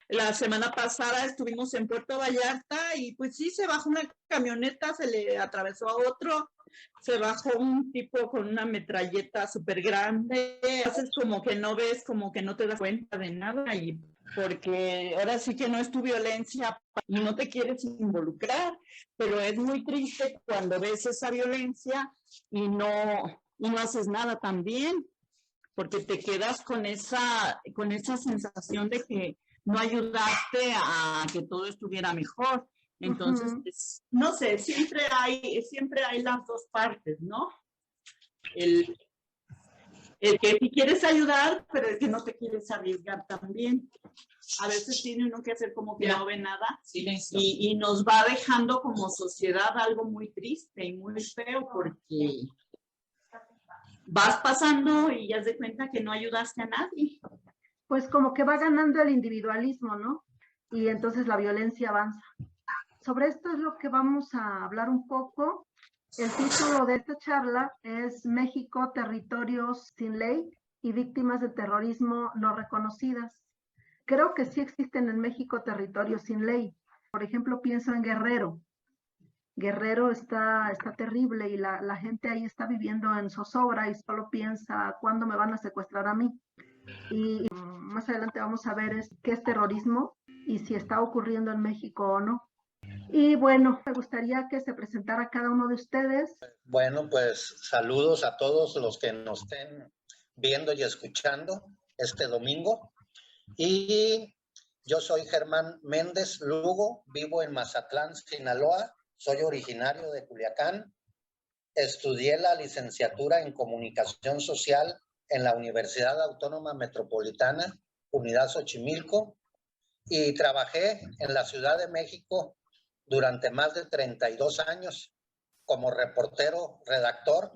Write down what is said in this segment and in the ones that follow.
La semana pasada estuvimos en Puerto Vallarta y pues sí, se bajó una camioneta, se le atravesó a otro, se bajó un tipo con una metralleta súper grande, haces como que no ves, como que no te das cuenta de nada y porque ahora sí que no es tu violencia y no te quieres involucrar, pero es muy triste cuando ves esa violencia y no haces nada también, porque te quedas con esa sensación de que no ayudaste a que todo estuviera mejor. Entonces, pues, no sé, siempre hay las dos partes, ¿no? El, el que sí quieres ayudar, pero el que no te quieres arriesgar también. A veces tiene uno que hacer como que no ve nada y nos va dejando como sociedad algo muy triste y muy feo porque vas pasando y ya te das cuenta que no ayudaste a nadie. Pues como que va ganando el individualismo, ¿no? Y entonces la violencia avanza. Sobre esto es lo que vamos a hablar un poco. El título de esta charla es México, territorios sin ley y víctimas de terrorismo no reconocidas. Creo que sí existen en México territorios sin ley. Por ejemplo, pienso en Guerrero. Guerrero está terrible y la gente ahí está viviendo en zozobra y solo piensa cuándo me van a secuestrar a mí. Y más adelante vamos a ver qué es terrorismo y si está ocurriendo en México o no. Y bueno, me gustaría que se presentara cada uno de ustedes. Bueno, pues saludos a todos los que nos estén viendo y escuchando este domingo. Y yo soy Germán Méndez Lugo, vivo en Mazatlán, Sinaloa, soy originario de Culiacán. Estudié la licenciatura en Comunicación Social en la Universidad Autónoma Metropolitana, Unidad Xochimilco, y trabajé en la Ciudad de México durante más de 32 años como reportero, redactor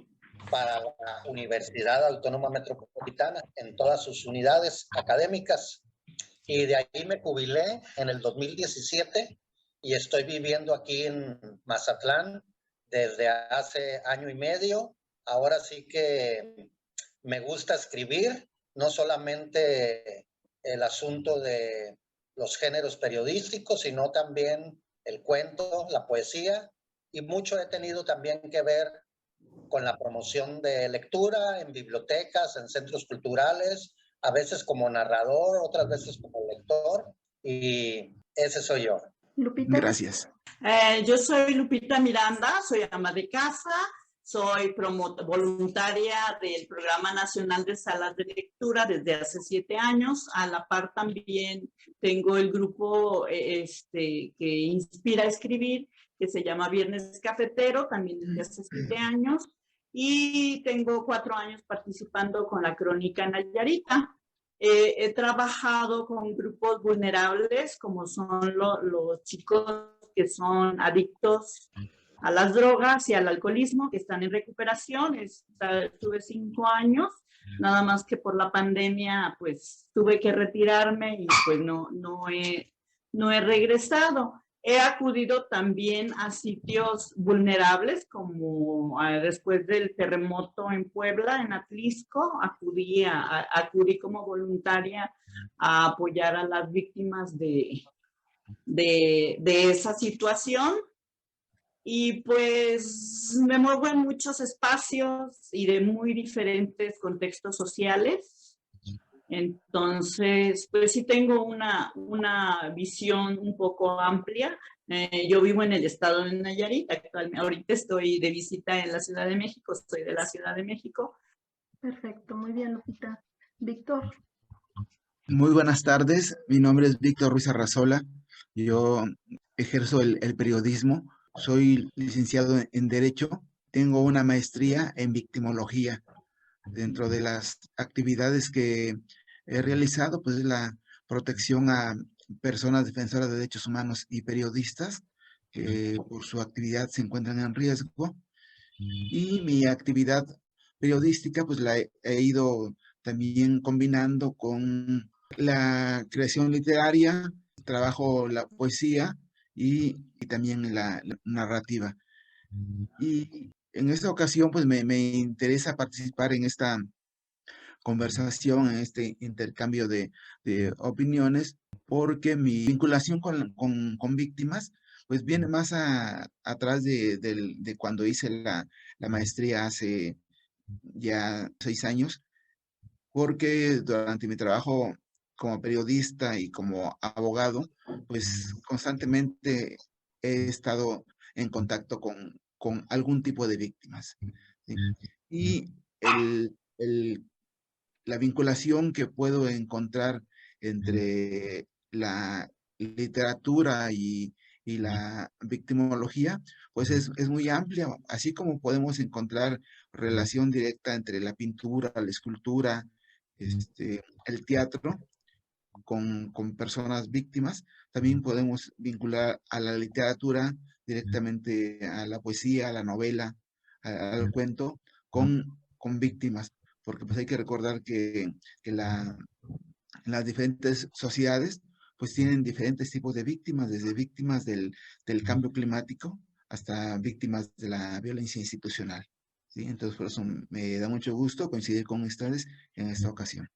para la Universidad Autónoma Metropolitana en todas sus unidades académicas. Y de ahí me jubilé en el 2017 y estoy viviendo aquí en Mazatlán desde hace año y medio. Ahora sí que me gusta escribir, no solamente el asunto de los géneros periodísticos, sino también el cuento, la poesía, y mucho he tenido también que ver con la promoción de lectura en bibliotecas, en centros culturales, a veces como narrador, otras veces como lector, y ese soy yo. Lupita. Gracias. Yo soy Lupita Miranda, soy ama de casa, soy voluntaria del Programa Nacional de Salas de Lectura desde hace 7 años. A la par también tengo el grupo que inspira a escribir, que se llama Viernes Cafetero, también desde hace 7 años. Y tengo 4 años participando con la Crónica Nayarita. He trabajado con grupos vulnerables, como son los chicos que son adictos a las drogas y al alcoholismo, que están en recuperación. Estuve 5 años, nada más que por la pandemia, pues tuve que retirarme y pues no he regresado. He acudido también a sitios vulnerables, como después del terremoto en Puebla, en Atlisco, acudí como voluntaria a apoyar a las víctimas de esa situación. Y pues me muevo en muchos espacios y de muy diferentes contextos sociales. Entonces, pues sí tengo una visión un poco amplia. Yo vivo en el estado de Nayarit, actualmente, ahorita estoy de visita en la Ciudad de México, soy de la Ciudad de México. Perfecto, muy bien, Lupita. Víctor. Muy buenas tardes, mi nombre es Víctor Ruiz Arrazola, yo ejerzo el periodismo, soy licenciado en Derecho, tengo una maestría en victimología. Dentro de las actividades que he realizado, pues es la protección a personas defensoras de derechos humanos y periodistas que por su actividad se encuentran en riesgo. Y mi actividad periodística, pues la he ido también combinando con la creación literaria, trabajo la poesía y también la narrativa. Y en esta ocasión, pues me interesa participar en esta conversación, en este intercambio de opiniones, porque mi vinculación con víctimas, pues viene más atrás de cuando hice la maestría hace ya 6 años, porque durante mi trabajo como periodista y como abogado, pues constantemente he estado en contacto con algún tipo de víctimas, ¿sí? Y la vinculación que puedo encontrar entre la literatura y la victimología, pues es muy amplia, así como podemos encontrar relación directa entre la pintura, la escultura, el teatro con personas víctimas, también podemos vincular a la literatura directamente a la poesía, a la novela, al cuento, con víctimas, porque pues hay que recordar que las diferentes sociedades pues tienen diferentes tipos de víctimas, desde víctimas del cambio climático hasta víctimas de la violencia institucional, ¿sí? Entonces, por eso me da mucho gusto coincidir con ustedes en esta ocasión.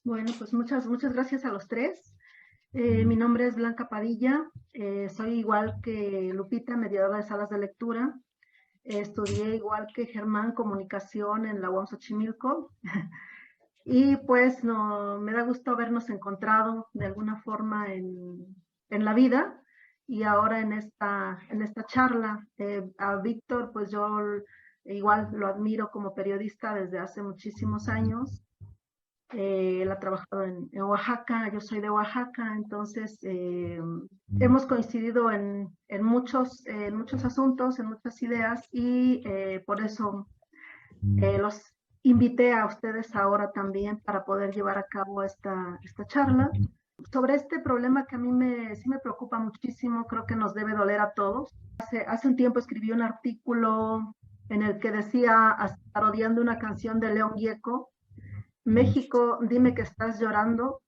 Bueno, pues muchas gracias a los tres. Mi nombre es Blanca Padilla, soy igual que Lupita, mediadora de salas de lectura. Estudié igual que Germán comunicación en la UAM Xochimilco. Y pues me da gusto habernos encontrado de alguna forma en la vida y ahora en esta charla. A Víctor, pues yo igual lo admiro como periodista desde hace muchísimos años. Él ha trabajado en Oaxaca, yo soy de Oaxaca, entonces hemos coincidido en muchos asuntos, en muchas ideas y por eso los invité a ustedes ahora también para poder llevar a cabo esta charla sobre este problema que a mí sí me preocupa muchísimo, creo que nos debe doler a todos. Hace un tiempo escribí un artículo en el que decía, parodiando una canción de León Gieco, México, dime que estás llorando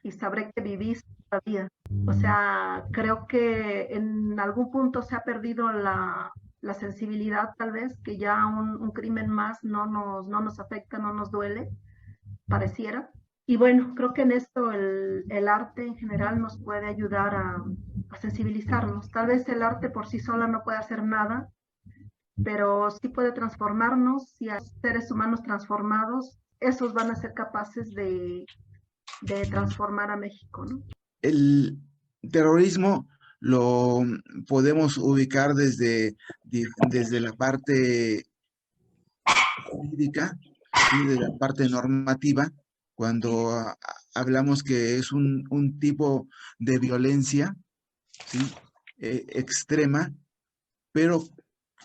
y sabré que vivís todavía. O sea, creo que en algún punto se ha perdido la sensibilidad, tal vez, que ya un crimen más no nos afecta, no nos duele, pareciera. Y bueno, creo que en esto el arte en general nos puede ayudar a sensibilizarnos. Tal vez el arte por sí sola no puede hacer nada, pero sí puede transformarnos, y a seres humanos transformados, esos van a ser capaces de transformar a México, ¿no? El terrorismo lo podemos ubicar desde la parte jurídica y de la parte normativa, cuando hablamos que es un tipo de violencia, ¿sí? Extrema, pero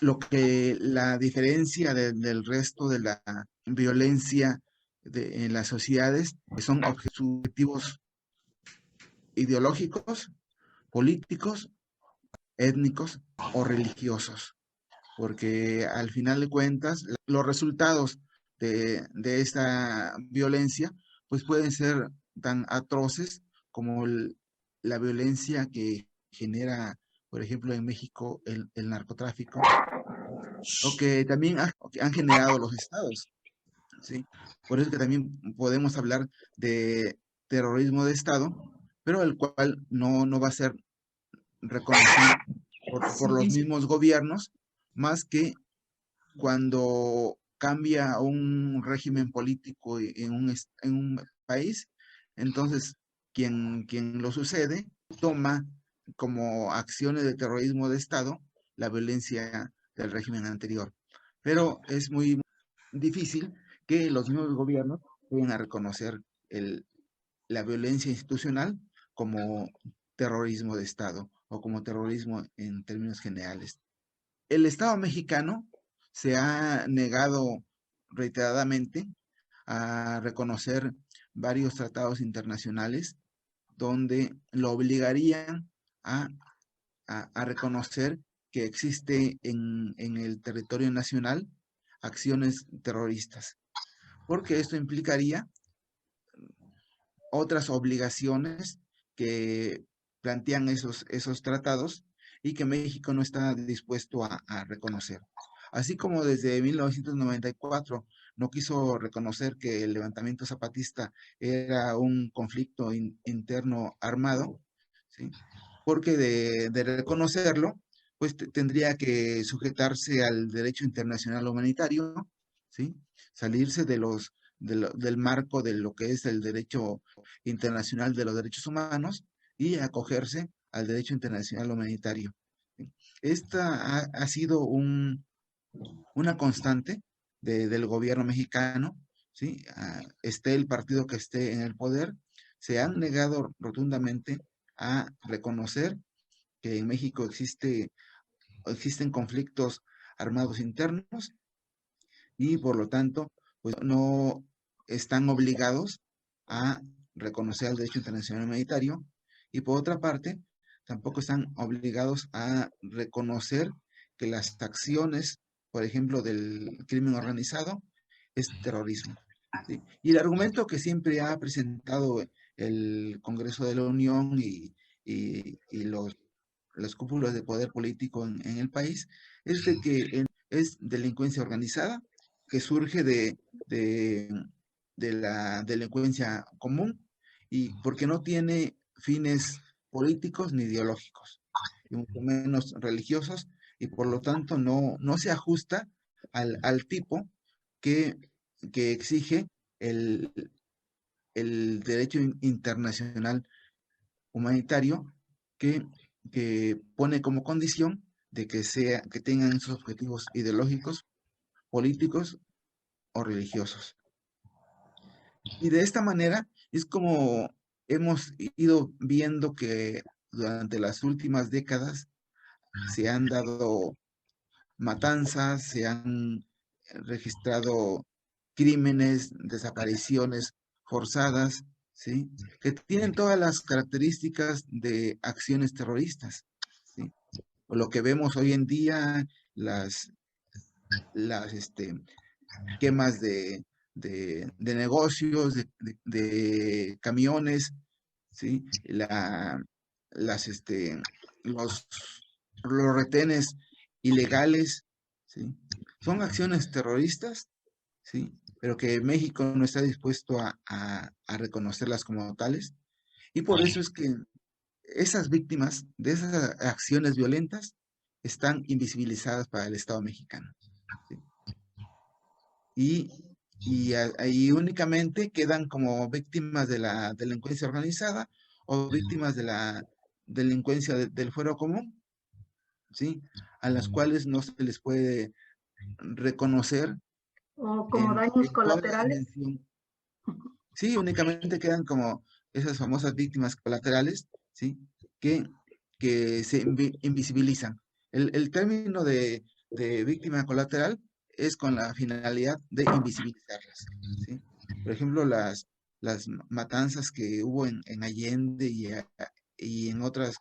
la diferencia del resto de la violencia en las sociedades son objetivos ideológicos, políticos, étnicos o religiosos, porque al final de cuentas los resultados de esta violencia pues pueden ser tan atroces como la violencia que genera, por ejemplo, en México el narcotráfico, o que también han generado los estados, ¿sí? Por eso que también podemos hablar de terrorismo de Estado, pero el cual no va a ser reconocido por los mismos gobiernos, más que cuando cambia un régimen político en un país, entonces quien lo sucede toma como acciones de terrorismo de Estado la violencia del régimen anterior. Pero es muy difícil que los mismos gobiernos vayan a reconocer la violencia institucional como terrorismo de Estado o como terrorismo en términos generales. El Estado mexicano se ha negado reiteradamente a reconocer varios tratados internacionales donde lo obligarían a reconocer que existe en el territorio nacional acciones terroristas, porque esto implicaría otras obligaciones que plantean esos tratados y que México no está dispuesto a reconocer. Así como desde 1994 no quiso reconocer que el levantamiento zapatista era un conflicto interno armado, ¿sí? Porque de reconocerlo, pues tendría que sujetarse al derecho internacional humanitario, ¿sí? Salirse del marco de lo que es el derecho internacional de los derechos humanos y acogerse al derecho internacional humanitario. ¿Sí? Esta ha sido una constante del gobierno mexicano, ¿sí? Esté el partido que esté en el poder, se han negado rotundamente a reconocer que en México existen conflictos armados internos y por lo tanto, pues no están obligados a reconocer el derecho internacional humanitario y por otra parte, tampoco están obligados a reconocer que las acciones, por ejemplo, del crimen organizado es terrorismo. ¿Sí? Y el argumento que siempre ha presentado el Congreso de la Unión y los cúpulas de poder político en el país es de que es delincuencia organizada que surge de la delincuencia común y porque no tiene fines políticos ni ideológicos, y mucho menos religiosos, y por lo tanto no se ajusta al tipo que, que exige el, el derecho internacional humanitario que pone como condición de que tengan esos objetivos ideológicos, políticos o religiosos. Y de esta manera es como hemos ido viendo que durante las últimas décadas se han dado matanzas, se han registrado crímenes, desapariciones forzadas, ¿sí? Que tienen todas las características de acciones terroristas, ¿sí? O lo que vemos hoy en día, las quemas de negocios, de camiones, ¿sí? Las, los retenes ilegales, ¿sí? Son acciones terroristas, ¿sí? Pero que México no está dispuesto a reconocerlas como tales. Y por eso es que esas víctimas de esas acciones violentas están invisibilizadas para el Estado mexicano. ¿Sí? Ahí únicamente quedan como víctimas de la delincuencia organizada o víctimas de la delincuencia del fuero común, ¿sí? A las cuales no se les puede reconocer O como daños en toda la colaterales. dimensión. Sí, únicamente quedan como esas famosas víctimas colaterales, ¿sí? Que, que se invisibilizan. El término de víctima colateral es con la finalidad de invisibilizarlas, ¿sí? Por ejemplo, las matanzas que hubo en Allende y en otras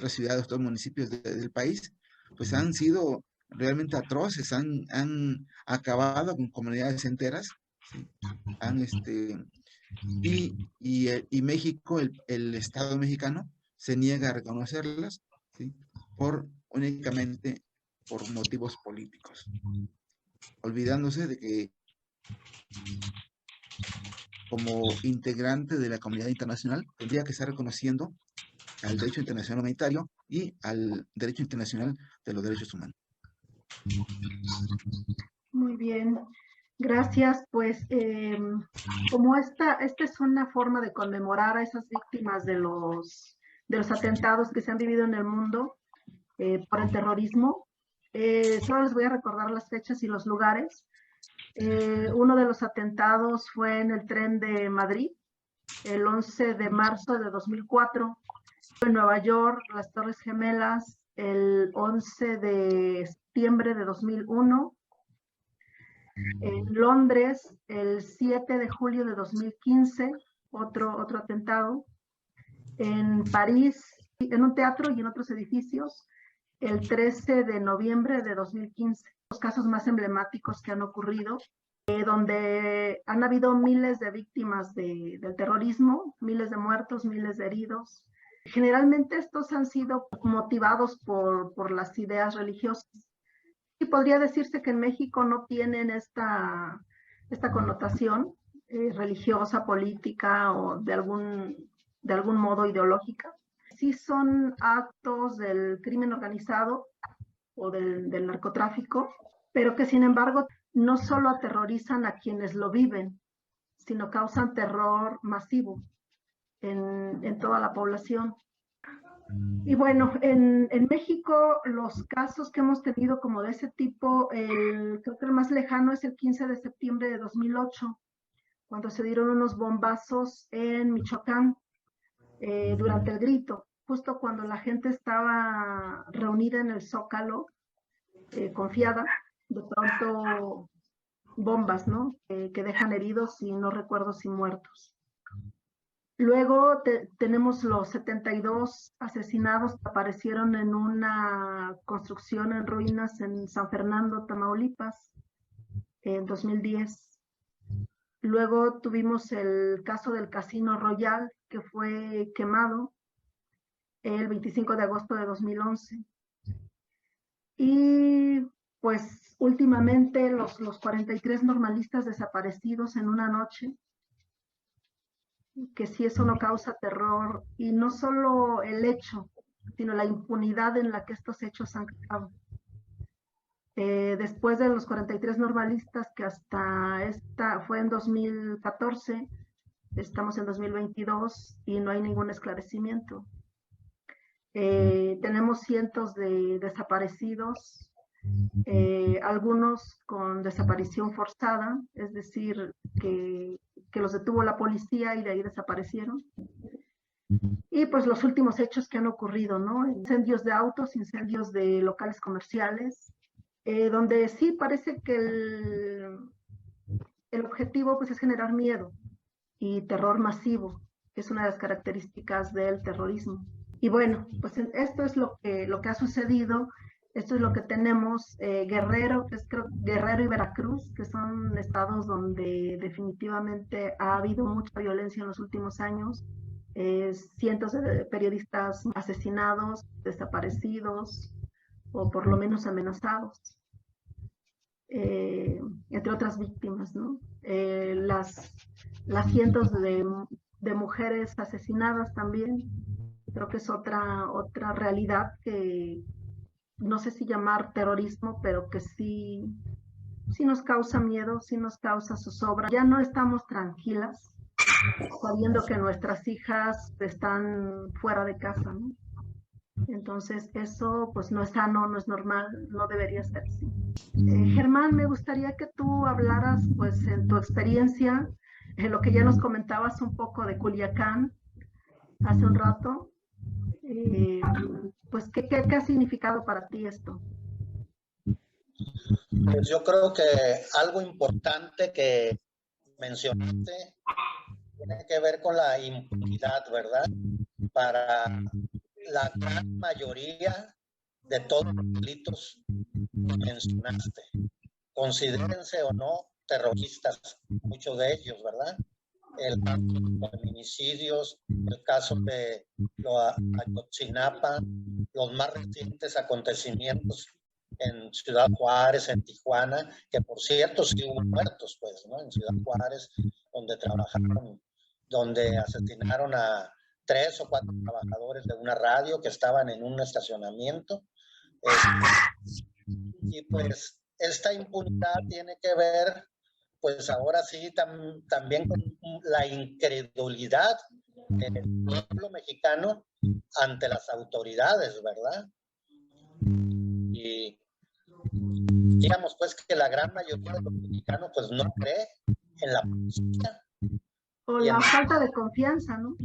ciudades, otros municipios del país, pues han sido realmente atroces, han acabado con comunidades enteras, ¿sí? Han, y México, el Estado mexicano, se niega a reconocerlas, ¿sí? Únicamente por motivos políticos, olvidándose de que como integrante de la comunidad internacional tendría que estar reconociendo al derecho internacional humanitario y al derecho internacional de los derechos humanos. Muy bien, gracias. Pues como esta es una forma de conmemorar a esas víctimas de los atentados que se han vivido en el mundo por el terrorismo, solo les voy a recordar las fechas y los lugares. Uno de los atentados fue en el tren de Madrid, el 11 de marzo de 2004. En Nueva York, las Torres Gemelas, el 11 de septiembre de 2001. En Londres, el 7 de julio de 2015, otro atentado. En París, en un teatro y en otros edificios, el 13 de noviembre de 2015. Los casos más emblemáticos que han ocurrido, donde han habido miles de víctimas del terrorismo, miles de muertos, miles de heridos. Generalmente estos han sido motivados por las ideas religiosas. Y podría decirse que en México no tienen esta connotación religiosa, política o de algún modo ideológica. Sí son actos del crimen organizado o del narcotráfico, pero que sin embargo no solo aterrorizan a quienes lo viven, sino causan terror masivo en toda la población. Y bueno, en México los casos que hemos tenido como de ese tipo, creo que el más lejano es el 15 de septiembre de 2008, cuando se dieron unos bombazos en Michoacán durante el grito, justo cuando la gente estaba reunida en el Zócalo, confiada, de pronto bombas, ¿no? Que dejan heridos y no recuerdo si muertos. Luego tenemos los 72 asesinados que aparecieron en una construcción en ruinas en San Fernando, Tamaulipas, en 2010. Luego tuvimos el caso del Casino Royal, que fue quemado el 25 de agosto de 2011. Y pues últimamente los 43 normalistas desaparecidos en una noche, que si eso no causa terror, y no solo el hecho, sino la impunidad en la que estos hechos han quedado. Después de los 43 normalistas, que hasta fue en 2014, estamos en 2022 y no hay ningún esclarecimiento. Tenemos cientos de desaparecidos, algunos con desaparición forzada, es decir, que los detuvo la policía y de ahí desaparecieron. Y pues los últimos hechos que han ocurrido, ¿no? Incendios de autos, incendios de locales comerciales, donde sí parece que el objetivo pues es generar miedo y terror masivo, que es una de las características del terrorismo. Y bueno, pues esto es lo que ha sucedido. Esto es lo que tenemos. Guerrero y Veracruz, que son estados donde definitivamente ha habido mucha violencia en los últimos años. Cientos de periodistas asesinados, desaparecidos o por lo menos amenazados, entre otras víctimas, ¿no? Las cientos de mujeres asesinadas también. Creo que es otra realidad que no sé si llamar terrorismo, pero que sí nos causa miedo, sí nos causa zozobra. Ya no estamos tranquilas sabiendo que nuestras hijas están fuera de casa, ¿no? Entonces eso pues no es sano, no es normal, no debería ser así. Germán, me gustaría que tú hablaras pues en tu experiencia, lo que ya nos comentabas un poco de Culiacán hace un rato, pues ¿qué ha significado para ti esto? Pues yo creo que algo importante que mencionaste tiene que ver con la impunidad, ¿verdad? Para la gran mayoría de todos los delitos que mencionaste. Considérense o no terroristas, muchos de ellos, ¿verdad? El caso de los feminicidios, el caso de Ayotzinapa, los más recientes acontecimientos en Ciudad Juárez, en Tijuana, que por cierto sí hubo muertos, pues, ¿no? En Ciudad Juárez, donde asesinaron a 3 o 4 trabajadores de una radio que estaban en un estacionamiento. Y pues esta impunidad tiene que ver, pues ahora sí, también con la incredulidad del pueblo mexicano ante las autoridades, ¿verdad? Y digamos pues que la gran mayoría de los mexicanos pues no cree en la policía. O la falta de confianza, ¿no?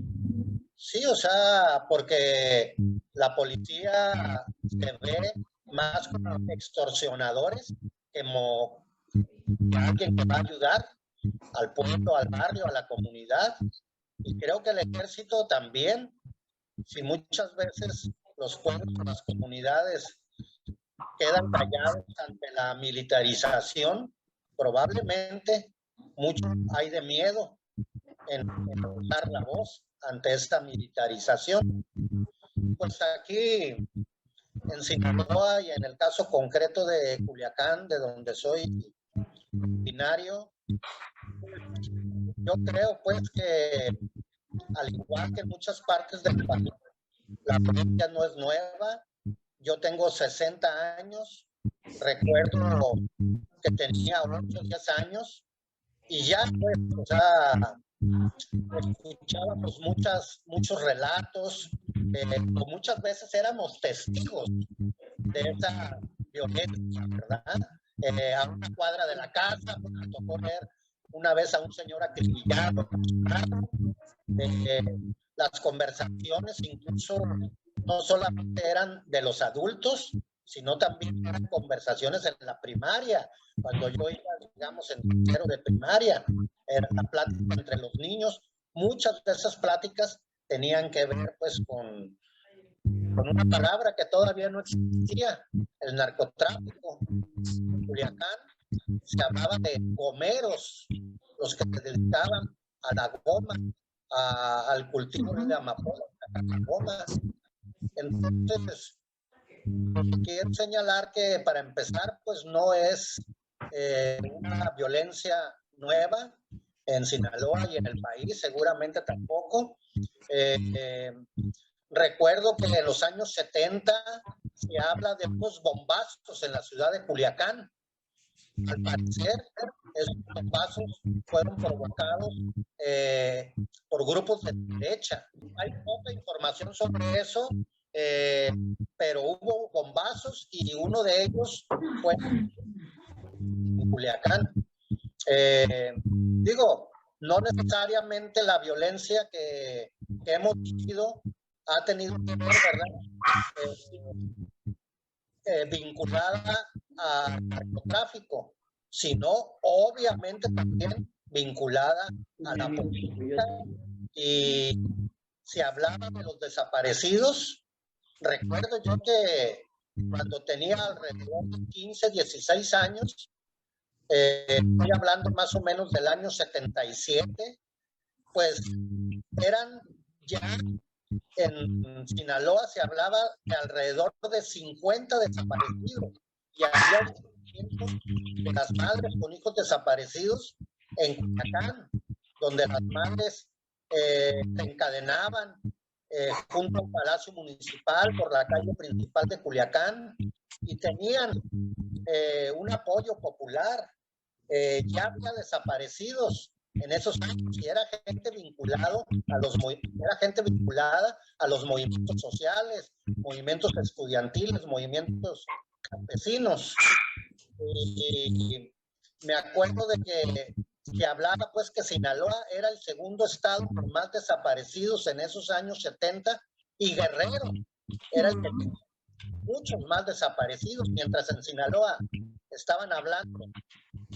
Sí, o sea, porque la policía se ve más como extorsionadores como alguien que va a ayudar al pueblo, al barrio, a la comunidad. Y creo que el ejército también, si muchas veces los pueblos, las comunidades quedan callados ante la militarización, probablemente mucho hay de miedo en alzar la voz ante esta militarización. Pues aquí en Sinaloa y en el caso concreto de Culiacán, de donde soy originario, yo creo pues que al igual que en muchas partes del país, la violencia no es nueva. Yo tengo 60 años, recuerdo que tenía 8 o 10 años y ya pues, o sea, escuchábamos muchos relatos, o muchas veces éramos testigos de esa violencia, ¿verdad? A una cuadra de la casa, me tocó ver una vez a un señor acribillado. Las conversaciones incluso no solamente eran de los adultos, sino también eran conversaciones en la primaria. Cuando yo iba, digamos, en tercero de primaria, era la plática entre los niños. Muchas de esas pláticas tenían que ver pues con una palabra que todavía no existía, el narcotráfico. En Culiacán se hablaba de gomeros, los que se dedicaban a la goma, al cultivo de amapola, goma. Entonces, quiero señalar que para empezar, pues no es una violencia nueva en Sinaloa y en el país, seguramente tampoco. Recuerdo que en los años 70 se habla de unos bombazos en la ciudad de Culiacán. Al parecer, esos bombazos fueron provocados por grupos de derecha. Hay poca información sobre eso, pero hubo bombazos y uno de ellos fue en Culiacán. Digo, no necesariamente la violencia que hemos vivido ha tenido que ver, ¿verdad? Vinculada al narcotráfico, sino obviamente también vinculada a la política. Y se hablaba de los desaparecidos. Recuerdo yo que cuando tenía alrededor de 15, 16 años, estoy hablando más o menos del año 77, pues eran ya en Sinaloa se hablaba de alrededor de 50 desaparecidos y había de las madres con hijos desaparecidos en Culiacán, donde las madres se encadenaban junto al Palacio Municipal por la calle principal de Culiacán y tenían un apoyo popular. Ya había desaparecidos en esos años y era gente vinculada a los movimientos sociales, movimientos estudiantiles, movimientos campesinos. Y me acuerdo de que se hablaba pues que Sinaloa era el segundo estado con más desaparecidos en esos años 70 y Guerrero era el que tenía muchos más desaparecidos, mientras en Sinaloa estaban hablando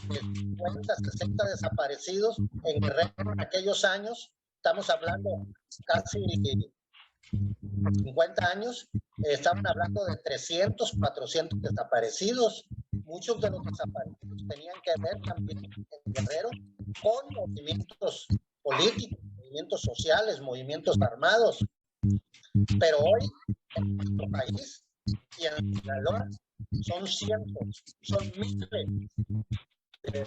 de 50, 60 desaparecidos. En Guerrero en aquellos años, estamos hablando casi 50 años, estaban hablando de 300, 400 desaparecidos. Muchos de los desaparecidos tenían que ver también en Guerrero con movimientos políticos, movimientos sociales, movimientos armados. Pero hoy en nuestro país y en Sinaloa son cientos, son miles de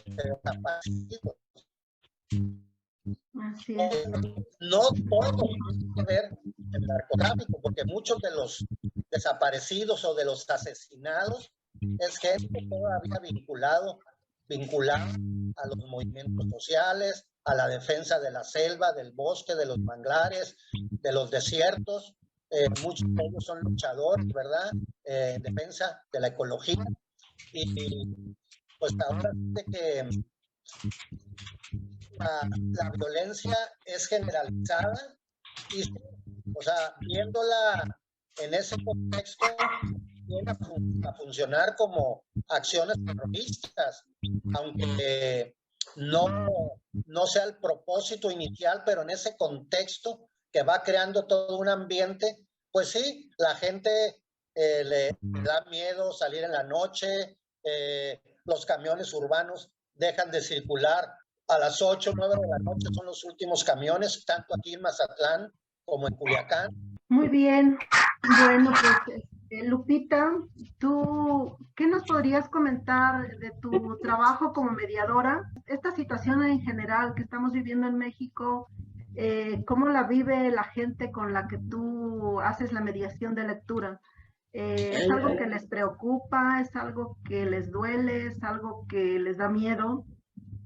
desaparecidos. No todo tiene que ver el narcotráfico, porque muchos de los desaparecidos o de los asesinados es gente todavía vinculada a los movimientos sociales, a la defensa de la selva, del bosque, de los manglares, de los desiertos. Muchos de ellos son luchadores, ¿verdad? En defensa de la ecología. Y pues ahora de que la violencia es generalizada y, o sea, viéndola en ese contexto, viene a funcionar como acciones terroristas, aunque no sea el propósito inicial, pero en ese contexto que va creando todo un ambiente, pues sí, la gente le da miedo salir en la noche, los camiones urbanos dejan de circular a las 8 o 9 de la noche, son los últimos camiones, tanto aquí en Mazatlán como en Culiacán. Muy bien, bueno, pues Lupita, ¿tú qué nos podrías comentar de tu trabajo como mediadora? Esta situación en general que estamos viviendo en México, ¿cómo la vive la gente con la que tú haces la mediación de lectura? ¿Es algo que les preocupa? ¿Es algo que les duele? ¿Es algo que les da miedo?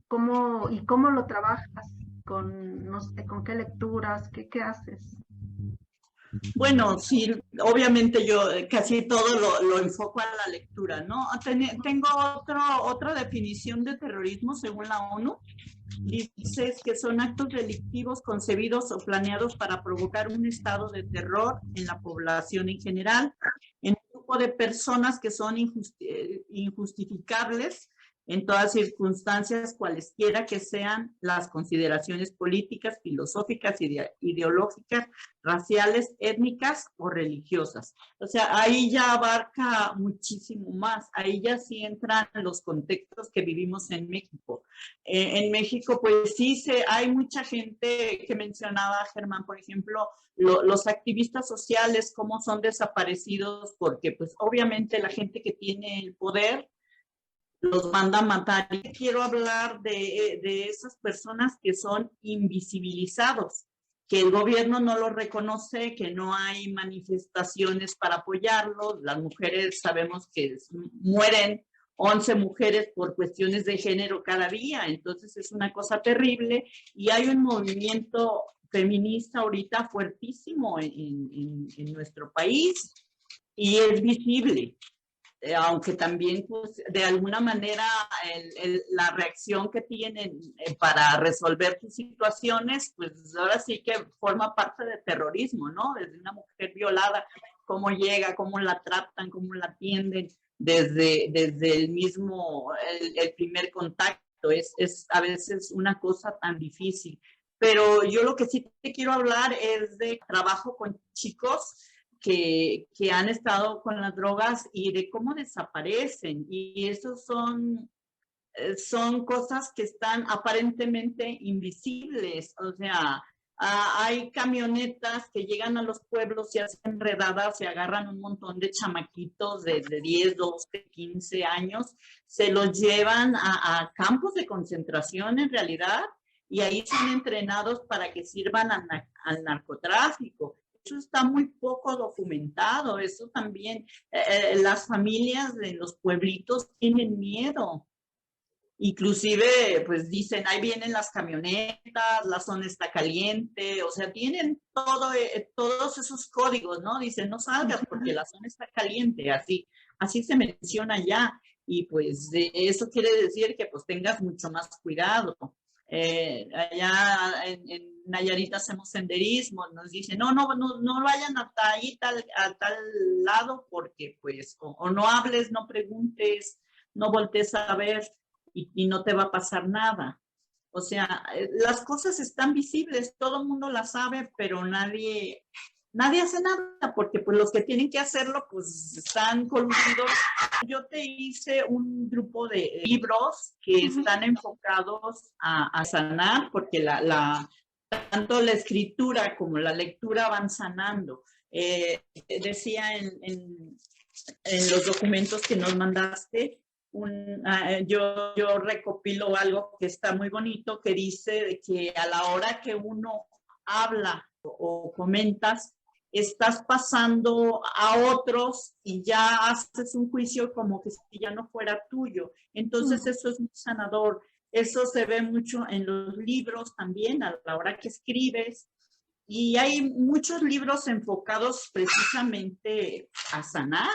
¿Cómo lo trabajas? No sé, ¿con qué lecturas? ¿Qué haces? Bueno, sí, obviamente yo casi todo lo enfoco a la lectura, ¿no? Tengo otra definición de terrorismo según la ONU. Dice que son actos delictivos concebidos o planeados para provocar un estado de terror en la población en general, en un grupo de personas que son injustificables en todas circunstancias, cualesquiera que sean las consideraciones políticas, filosóficas, ideológicas, raciales, étnicas o religiosas. O sea, ahí ya abarca muchísimo más. Ahí ya sí entran los contextos que vivimos en México. En México, pues sí, hay mucha gente que mencionaba, Germán, por ejemplo, los activistas sociales, cómo son desaparecidos, porque pues obviamente la gente que tiene el poder los manda a matar. Y quiero hablar de esas personas que son invisibilizados, que el gobierno no los reconoce, que no hay manifestaciones para apoyarlos. Las mujeres sabemos que mueren 11 mujeres por cuestiones de género cada día, entonces es una cosa terrible y hay un movimiento feminista ahorita fuertísimo en nuestro país y es visible. Aunque también pues, de alguna manera la reacción que tienen para resolver sus situaciones, pues ahora sí que forma parte del terrorismo, ¿no? Desde una mujer violada, cómo llega, cómo la tratan, cómo la atienden, desde el mismo, el primer contacto, es a veces una cosa tan difícil. Pero yo lo que sí te quiero hablar es de trabajo con chicos que han estado con las drogas y de cómo desaparecen. Y esos son cosas que están aparentemente invisibles. O sea, hay camionetas que llegan a los pueblos y hacen redadas y agarran un montón de chamaquitos de 10, 12, 15 años, se los llevan a campos de concentración en realidad y ahí son entrenados para que sirvan al narcotráfico. Eso está muy poco documentado, eso también, las familias de los pueblitos tienen miedo. Inclusive, pues dicen, ahí vienen las camionetas, la zona está caliente, o sea, tienen todos esos códigos, ¿no? Dicen, no salgas porque la zona está caliente, así se menciona ya. Y pues eso quiere decir que pues tengas mucho más cuidado. Allá en Nayarit hacemos senderismo, nos dicen, no vayan hasta ahí, a tal lado, porque pues, o no hables, no preguntes, no voltees a ver y no te va a pasar nada. O sea, las cosas están visibles, todo el mundo las sabe, pero nadie hace nada, porque pues los que tienen que hacerlo, pues están coludidos. Yo te hice un grupo de libros que están enfocados a sanar, porque tanto la escritura como la lectura van sanando. Decía en los documentos que nos mandaste, yo recopilo algo que está muy bonito, que dice de que a la hora que uno habla o comentas, estás pasando a otros y ya haces un juicio como que si ya no fuera tuyo. Entonces eso es muy sanador. Eso se ve mucho en los libros también, a la hora que escribes. Y hay muchos libros enfocados precisamente a sanar,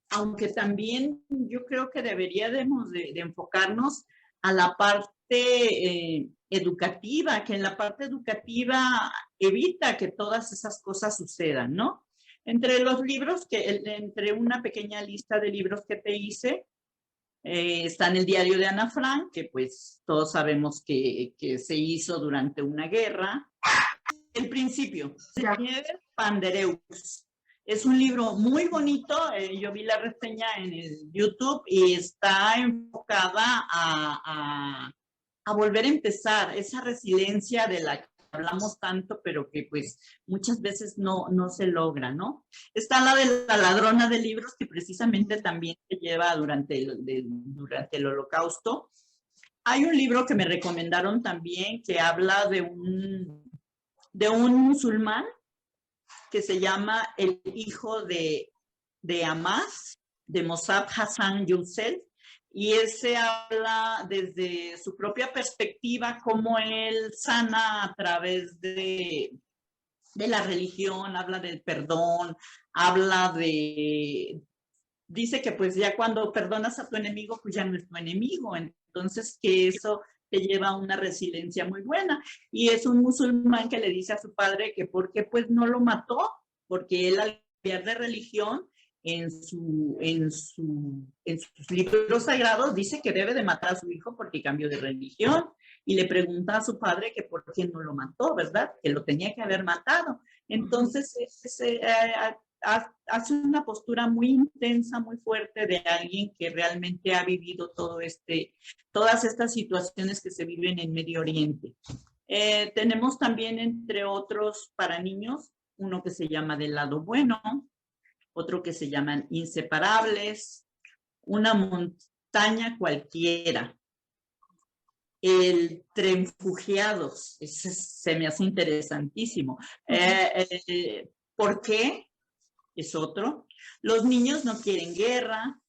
aunque también yo creo que deberíamos de enfocarnos a la parte educativa, que en la parte educativa evita que todas esas cosas sucedan, ¿no? Entre los libros, entre una pequeña lista de libros que te hice, está en el diario de Ana Frank, que pues todos sabemos que se hizo durante una guerra. El principio, Pandereus. Es un libro muy bonito, yo vi la reseña en el YouTube y está enfocada a volver a empezar esa resiliencia de la que hablamos tanto, pero que pues muchas veces no se logra, ¿no? Está la de la ladrona de libros, que precisamente también se lleva durante el Holocausto. Hay un libro que me recomendaron también que habla de un musulmán que se llama El hijo de Hamas, de Mossab Hassan Youssef, y ese habla desde su propia perspectiva cómo él sana a través de la religión, habla del perdón, dice que pues ya cuando perdonas a tu enemigo, pues ya no es tu enemigo, entonces que eso te lleva a una resiliencia muy buena. Y es un musulmán que le dice a su padre que por qué pues no lo mató, porque él al cambiar de religión, en sus libros sagrados dice que debe de matar a su hijo porque cambió de religión, y le pregunta a su padre que por qué no lo mató, ¿verdad? Que lo tenía que haber matado. Entonces, hace una postura muy intensa, muy fuerte de alguien que realmente ha vivido todas estas situaciones que se viven en Medio Oriente. Tenemos también, entre otros, para niños, uno que se llama Del lado bueno, otro que se llaman Inseparables, Una montaña cualquiera, El Trenfugiados, ese se me hace interesantísimo. ¿Por qué? Es otro. Los niños no quieren guerra.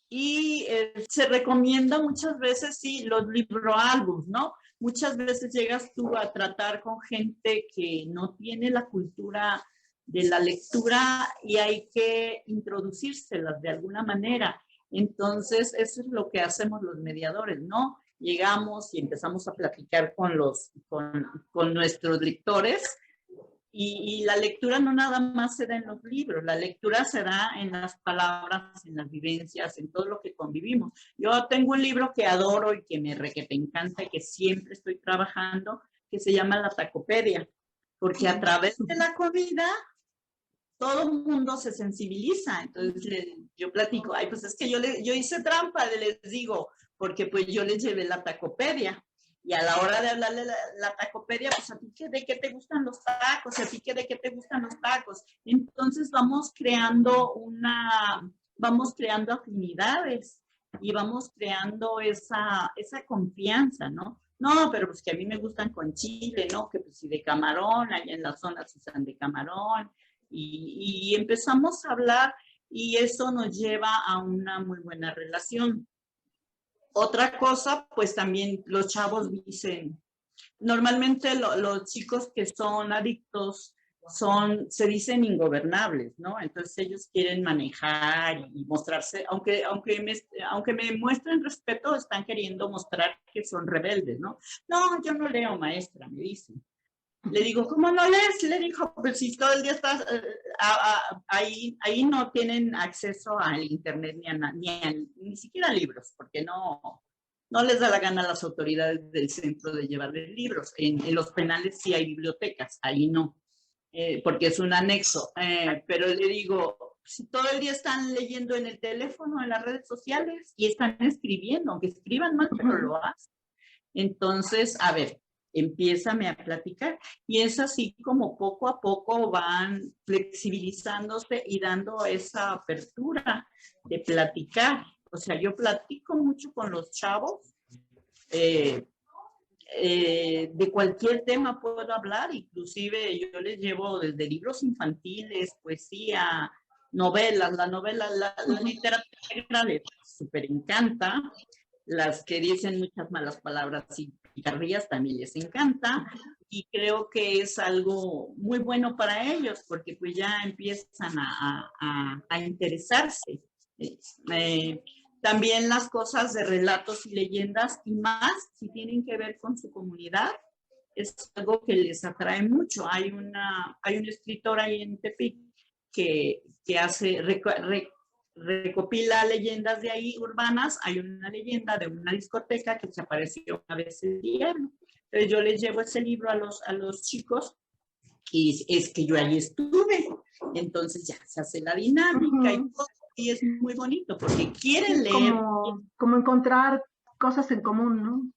Y se recomienda muchas veces, sí, los libroálbums, ¿no? Muchas veces llegas tú a tratar con gente que no tiene la cultura de la lectura y hay que introducírselas de alguna manera. Entonces, eso es lo que hacemos los mediadores, ¿no? Llegamos y empezamos a platicar con nuestros lectores. Y la lectura no nada más se da en los libros, la lectura se da en las palabras, en las vivencias, en todo lo que convivimos. Yo tengo un libro que adoro y que me encanta y que siempre estoy trabajando, que se llama La Tacopedia, porque a través de la comida todo el mundo se sensibiliza. Entonces yo platico, ay, pues es que yo hice trampa, les digo, porque pues yo les llevé la Tacopedia. Y a la hora de hablarle la tacopedia, pues a ti de qué te gustan los tacos, a ti de qué te gustan los tacos. Entonces vamos creando afinidades y vamos creando esa confianza, ¿no? No, pero pues que a mí me gustan con chile, ¿no? Que pues si de camarón, allá en la zona se usan de camarón. Y empezamos a hablar y eso nos lleva a una muy buena relación. Otra cosa, pues también los chavos dicen, normalmente los chicos que son adictos se dicen ingobernables, ¿no? Entonces ellos quieren manejar y mostrarse, aunque me muestren respeto, están queriendo mostrar que son rebeldes, ¿no? No, yo no leo, maestra, me dicen. Le digo, ¿cómo no lees? Le dijo, pues si todo el día estás ahí no tienen acceso al internet ni siquiera a libros, porque no les da la gana a las autoridades del centro de llevarles libros. En los penales sí hay bibliotecas, ahí no, porque es un anexo. Pero le digo, si todo el día están leyendo en el teléfono, en las redes sociales, y están escribiendo, aunque escriban mal, pero lo hacen. Entonces, a ver, empiézame a platicar. Y es así como poco a poco van flexibilizándose y dando esa apertura de platicar. O sea, yo platico mucho con los chavos. De cualquier tema puedo hablar, inclusive yo les llevo desde libros infantiles, poesía, novelas. La literatura les súper encanta. Las que dicen muchas malas palabras y picardías también les encanta, y creo que es algo muy bueno para ellos porque pues ya empiezan a interesarse. También las cosas de relatos y leyendas y más si tienen que ver con su comunidad es algo que les atrae mucho. Hay una escritora ahí en Tepic que recopila leyendas de ahí urbanas. Hay una leyenda de una discoteca que se apareció una vez el diablo. Entonces yo les llevo ese libro a los chicos y es que yo ahí estuve. Entonces ya se hace la dinámica y es muy bonito porque quieren leer. Como encontrar cosas en común, ¿no?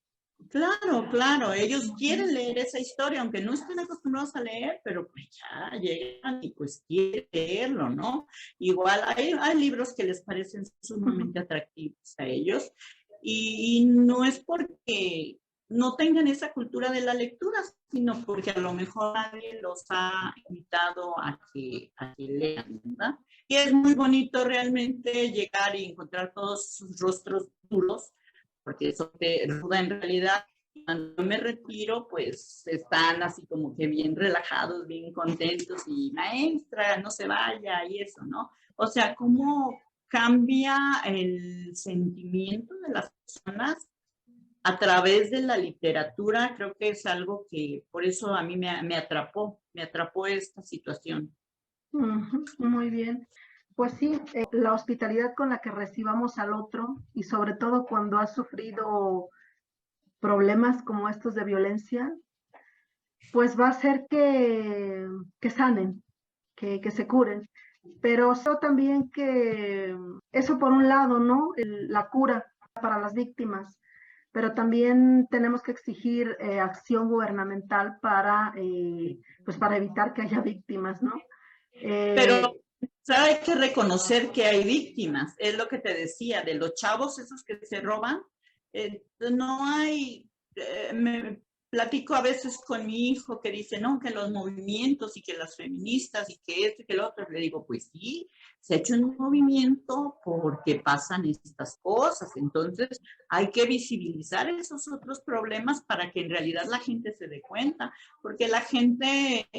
Claro, claro, ellos quieren leer esa historia, aunque no estén acostumbrados a leer, pero pues ya llegan y pues quieren leerlo, ¿no? Igual hay libros que les parecen sumamente atractivos a ellos y no es porque no tengan esa cultura de la lectura, sino porque a lo mejor nadie los ha invitado a que lean, ¿verdad? Y es muy bonito realmente llegar y encontrar todos sus rostros duros porque eso te ruda en realidad. Cuando me retiro, pues están así como que bien relajados, bien contentos y maestra, no se vaya y eso, ¿no? O sea, cómo cambia el sentimiento de las personas a través de la literatura, creo que es algo que por eso a mí me atrapó esta situación. Muy bien. Pues sí, la hospitalidad con la que recibamos al otro y sobre todo cuando ha sufrido problemas como estos de violencia, pues va a hacer que sanen, que se curen. Pero eso también que, eso por un lado, ¿no? La cura para las víctimas, pero también tenemos que exigir acción gubernamental pues para evitar que haya víctimas, ¿no? Pero hay que reconocer que hay víctimas, es lo que te decía, de los chavos esos que se roban, no hay, me platico a veces con mi hijo que dice, no, que los movimientos y que las feministas y que esto y que el otro, le digo, pues sí, se ha hecho un movimiento porque pasan estas cosas, entonces hay que visibilizar esos otros problemas para que en realidad la gente se dé cuenta, porque la gente,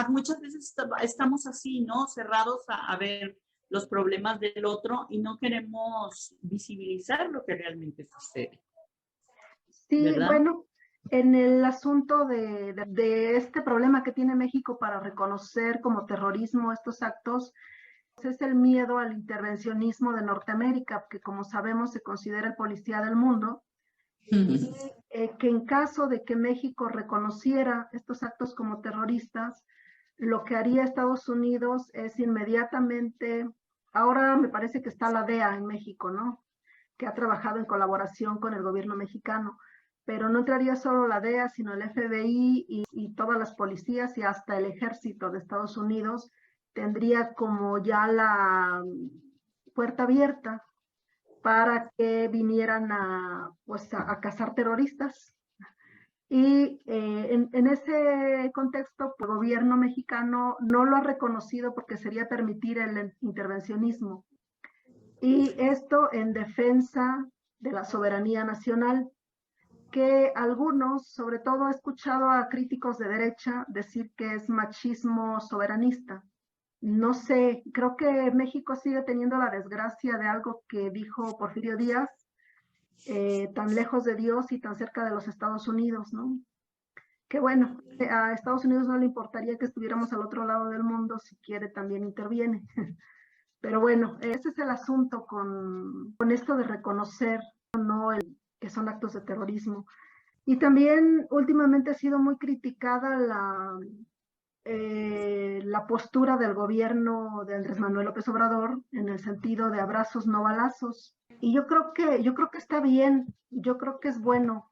muchas veces estamos así, ¿no? Cerrados a ver los problemas del otro y no queremos visibilizar lo que realmente sucede. Sí, ¿Verdad? bueno, en el asunto de este problema que tiene México para reconocer como terrorismo estos actos, es el miedo al intervencionismo de Norteamérica, que como sabemos se considera el policía del mundo, y que en caso de que México reconociera estos actos como terroristas, lo que haría Estados Unidos es inmediatamente, ahora me parece que está la DEA en México, ¿no? Que ha trabajado en colaboración con el gobierno mexicano, pero no entraría solo la DEA, sino el FBI y todas las policías y hasta el ejército de Estados Unidos tendría como ya la puerta abierta para que vinieran pues a cazar terroristas. Y en ese contexto, el gobierno mexicano no lo ha reconocido porque sería permitir el intervencionismo. Y esto en defensa de la soberanía nacional, que algunos, sobre todo he escuchado a críticos de derecha decir que es machismo soberanista. No sé, creo que México sigue teniendo la desgracia de algo que dijo Porfirio Díaz, tan lejos de Dios y tan cerca de los Estados Unidos, ¿no? Que bueno, a Estados Unidos no le importaría que estuviéramos al otro lado del mundo, si quiere también interviene. Pero bueno, ese es el asunto con esto de reconocer que son actos de terrorismo. Y también últimamente ha sido muy criticada la postura del gobierno de Andrés Manuel López Obrador en el sentido de abrazos, no balazos. Y yo creo que está bien, yo creo que es bueno,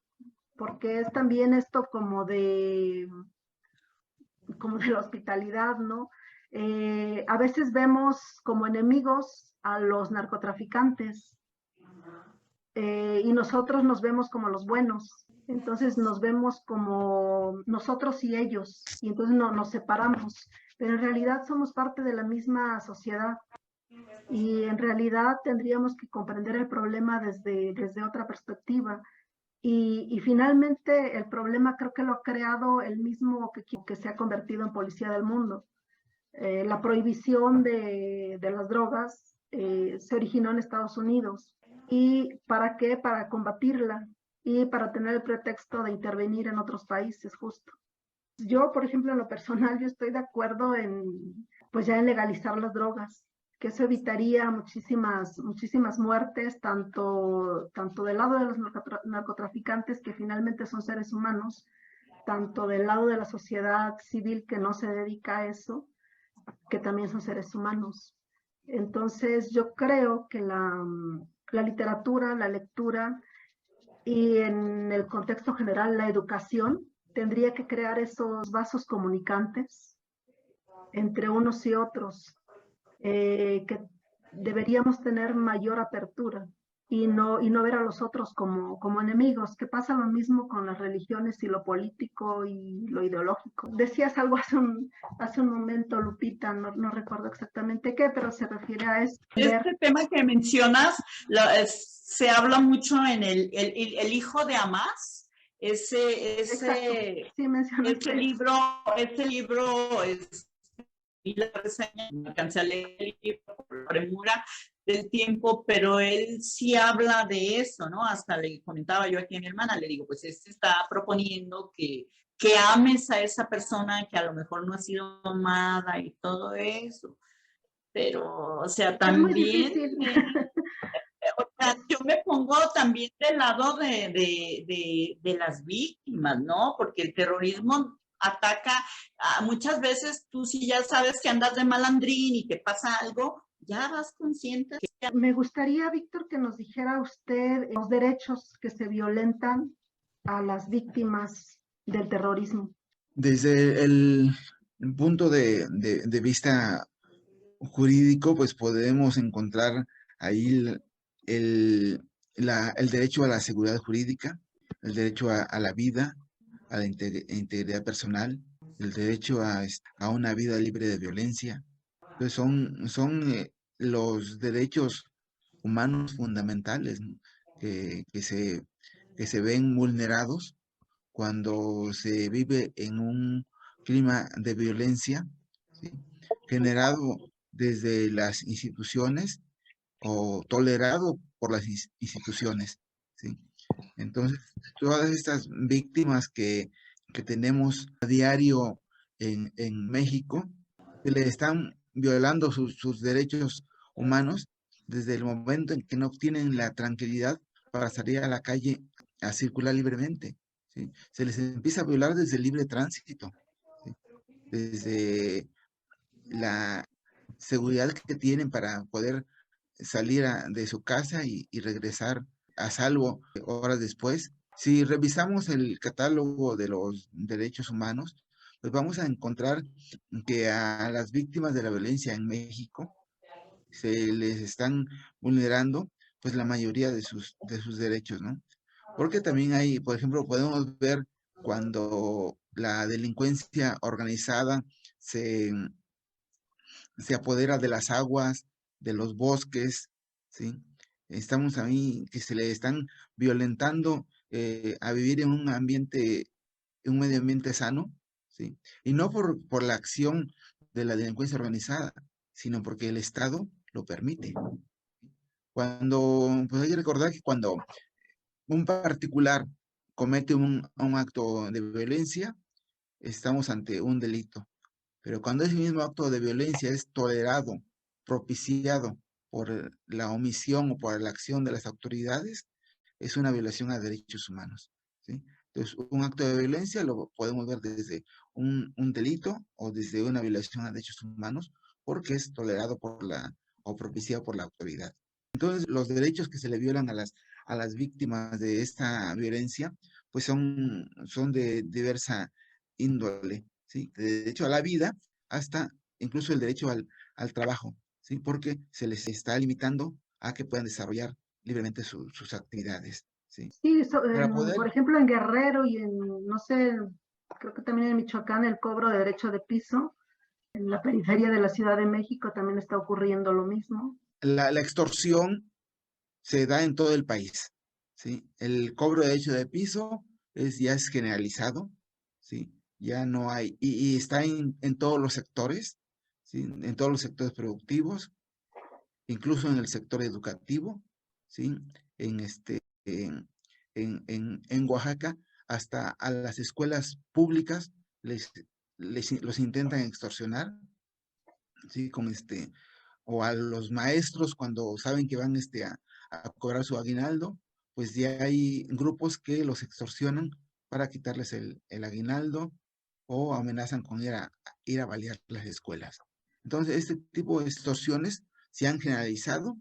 porque es también esto como de la hospitalidad, ¿no? A veces vemos como enemigos a los narcotraficantes y nosotros nos vemos como los buenos. Entonces nos vemos como nosotros y ellos, y entonces nos separamos, pero en realidad somos parte de la misma sociedad y en realidad tendríamos que comprender el problema desde otra perspectiva. Y finalmente el problema creo que lo ha creado el mismo que se ha convertido en policía del mundo. La prohibición de las drogas se originó en Estados Unidos. ¿Y para qué? Para combatirla y para tener el pretexto de intervenir en otros países, justo. Yo, por ejemplo, en lo personal, yo estoy de acuerdo pues ya en legalizar las drogas, que eso evitaría muchísimas muertes, tanto del lado de los narcotraficantes, que finalmente son seres humanos, tanto del lado de la sociedad civil que no se dedica a eso, que también son seres humanos. Entonces, yo creo que la literatura, la lectura y en el contexto general la educación tendría que crear esos vasos comunicantes entre unos y otros, que deberíamos tener mayor apertura y no ver a los otros como enemigos, que pasa lo mismo con las religiones y lo político y lo ideológico. Decías algo hace un momento, Lupita, no recuerdo exactamente qué, pero se refiere a eso. Este tema que mencionas, se habla mucho en el hijo de Amás, Sí, mencionaste. ese libro y la reseña, no alcancé a leer el libro por premura del tiempo, pero él sí habla de eso, ¿no? Hasta le comentaba yo aquí a mi hermana, le digo, pues está proponiendo que ames a esa persona que a lo mejor no ha sido amada y todo eso, pero, o sea, Es muy también... difícil. O sea, yo me pongo también del lado de las víctimas, ¿no? Porque el terrorismo ataca, muchas veces tú si ya sabes que andas de malandrín y te pasa algo, ya vas consciente. Me gustaría, Víctor, que nos dijera usted los derechos que se violentan a las víctimas del terrorismo. Desde el punto de vista jurídico, pues podemos encontrar ahí el derecho a la seguridad jurídica, el derecho a la vida, a la integridad personal, el derecho a una vida libre de violencia. Entonces son los derechos humanos fundamentales, ¿no? que se ven vulnerados cuando se vive en un clima de violencia, ¿sí? Generado desde las instituciones o tolerado por las instituciones, ¿sí? Entonces, todas estas víctimas que tenemos a diario en México, que le están violando sus derechos humanos desde el momento en que no obtienen la tranquilidad para salir a la calle a circular libremente, ¿sí? Se les empieza a violar desde el libre tránsito, ¿sí? Desde la seguridad que tienen para poder salir de su casa y regresar a salvo horas después. Si revisamos el catálogo de los derechos humanos, pues vamos a encontrar que a las víctimas de la violencia en México se les están vulnerando pues la mayoría de sus derechos, ¿no? Porque también hay, por ejemplo, podemos ver cuando la delincuencia organizada se, se apodera de las aguas, de los bosques, ¿sí? Estamos ahí que se le están violentando a vivir en un medio ambiente sano, ¿sí? Y no por la acción de la delincuencia organizada, sino porque el Estado lo permite. Pues hay que recordar que cuando un particular comete un acto de violencia, estamos ante un delito. Pero cuando ese mismo acto de violencia es tolerado, propiciado por la omisión o por la acción de las autoridades, es una violación a derechos humanos, ¿sí? Entonces, un acto de violencia lo podemos ver desde un delito o desde una violación a derechos humanos porque es tolerado o propiciado por la autoridad. Entonces, los derechos que se le violan a las víctimas de esta violencia, pues son de diversa índole, ¿sí? De derecho a la vida hasta incluso el derecho al trabajo, ¿sí? Porque se les está limitando a que puedan desarrollar libremente sus actividades, ¿sí? Sí, Para poder, por ejemplo, en Guerrero y no sé, creo que también en Michoacán, el cobro de derecho de piso. En la periferia de la Ciudad de México también está ocurriendo lo mismo. la extorsión se da en todo el país, ¿sí? El cobro de derecho de piso ya es generalizado, ¿sí? Ya no hay, y está en todos los sectores, ¿sí? En todos los sectores productivos, incluso en el sector educativo, ¿sí? En, este, en Oaxaca, hasta a las escuelas públicas los intentan extorsionar, ¿sí? O a los maestros cuando saben que van a cobrar su aguinaldo, pues ya hay grupos que los extorsionan para quitarles el aguinaldo o amenazan con ir a balear las escuelas. Entonces, este tipo de extorsiones se han generalizado,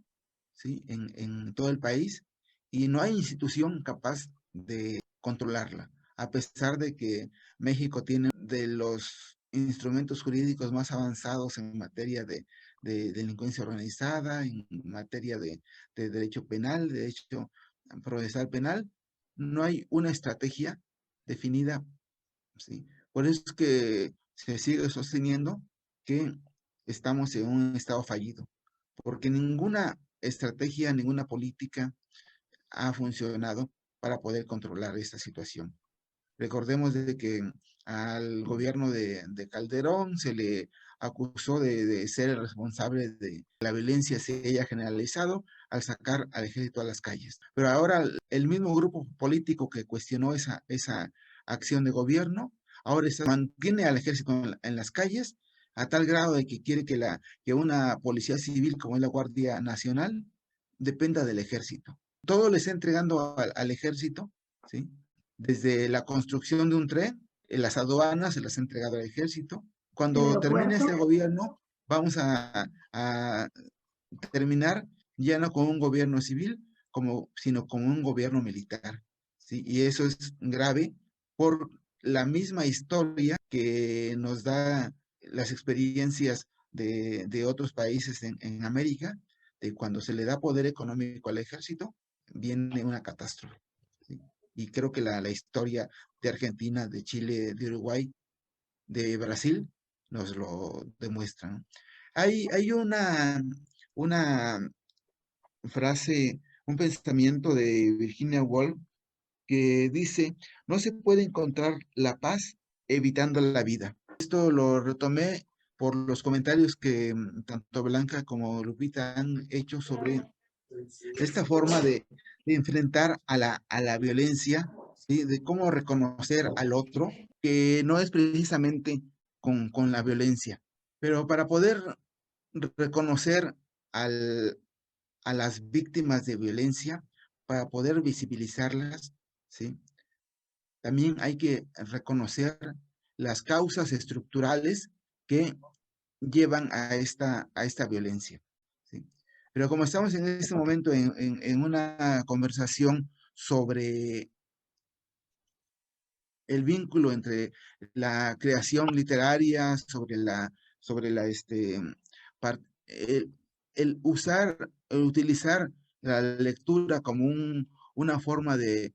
¿sí? en todo el país y no hay institución capaz de controlarla, a pesar de que México tiene de los instrumentos jurídicos más avanzados en materia de delincuencia organizada, en materia de derecho penal, de derecho procesal penal. No hay una estrategia definida, ¿sí? Por eso es que se sigue sosteniendo que estamos en un estado fallido, porque ninguna estrategia, ninguna política ha funcionado para poder controlar esta situación. Recordemos de que al gobierno de Calderón se le acusó de ser el responsable de la violencia se haya generalizado al sacar al ejército a las calles. Pero ahora el mismo grupo político que cuestionó esa acción de gobierno, ahora mantiene al ejército en las calles a tal grado de que quiere que una policía civil como es la Guardia Nacional dependa del ejército. Todo le está entregando al ejército, ¿sí? Desde la construcción de un tren, en las aduanas se las ha entregado al ejército. ¿El Cuando termine este aeropuerto? gobierno, vamos a terminar ya no con un gobierno civil, sino con un gobierno militar, ¿sí? Y eso es grave por la misma historia que nos da las experiencias de otros países en América, de cuando se le da poder económico al ejército, viene una catástrofe, ¿sí? Y creo que la historia de Argentina, de Chile, de Uruguay, de Brasil, nos lo demuestra, ¿no? Hay una frase, un pensamiento de Virginia Woolf que dice, no se puede encontrar la paz evitando la vida. Esto lo retomé por los comentarios que tanto Blanca como Lupita han hecho sobre esta forma de enfrentar a la violencia, ¿sí? De cómo reconocer al otro, que no es precisamente con la violencia, pero para poder reconocer al, a las víctimas de violencia, para poder visibilizarlas, ¿sí? También hay que reconocer las causas estructurales que llevan a esta violencia, ¿sí? Pero como estamos en este momento en una conversación sobre el vínculo entre la creación literaria, sobre la, el usar, el utilizar la lectura como una forma de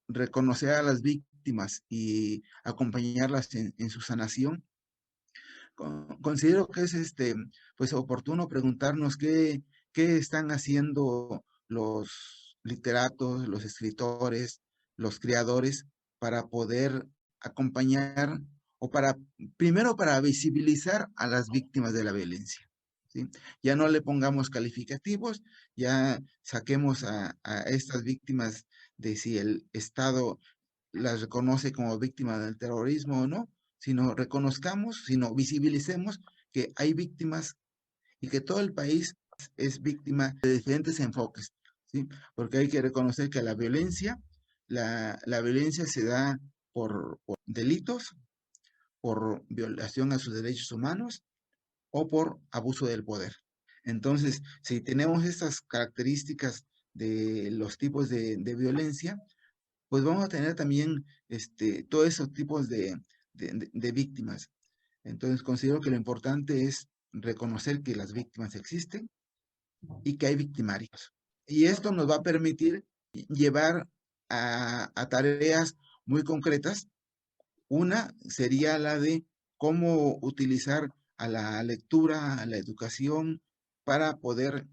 reconocer a las víctimas y acompañarlas en su sanación, considero que es pues oportuno preguntarnos qué están haciendo los literatos, los escritores, los creadores para poder acompañar o primero para visibilizar a las víctimas de la violencia, ¿sí? Ya no le pongamos calificativos, ya saquemos a estas víctimas de si el Estado las reconoce como víctimas del terrorismo o no, sino reconozcamos, sino visibilicemos que hay víctimas y que todo el país es víctima de diferentes enfoques, ¿sí? Porque hay que reconocer que la violencia se da por delitos, por violación a sus derechos humanos o por abuso del poder. Entonces, si tenemos estas características de los tipos de violencia, pues vamos a tener también todos esos tipos de víctimas. Entonces considero que lo importante es reconocer que las víctimas existen y que hay victimarios. Y esto nos va a permitir llevar a tareas muy concretas. Una sería la de cómo utilizar a la lectura, a la educación, para poder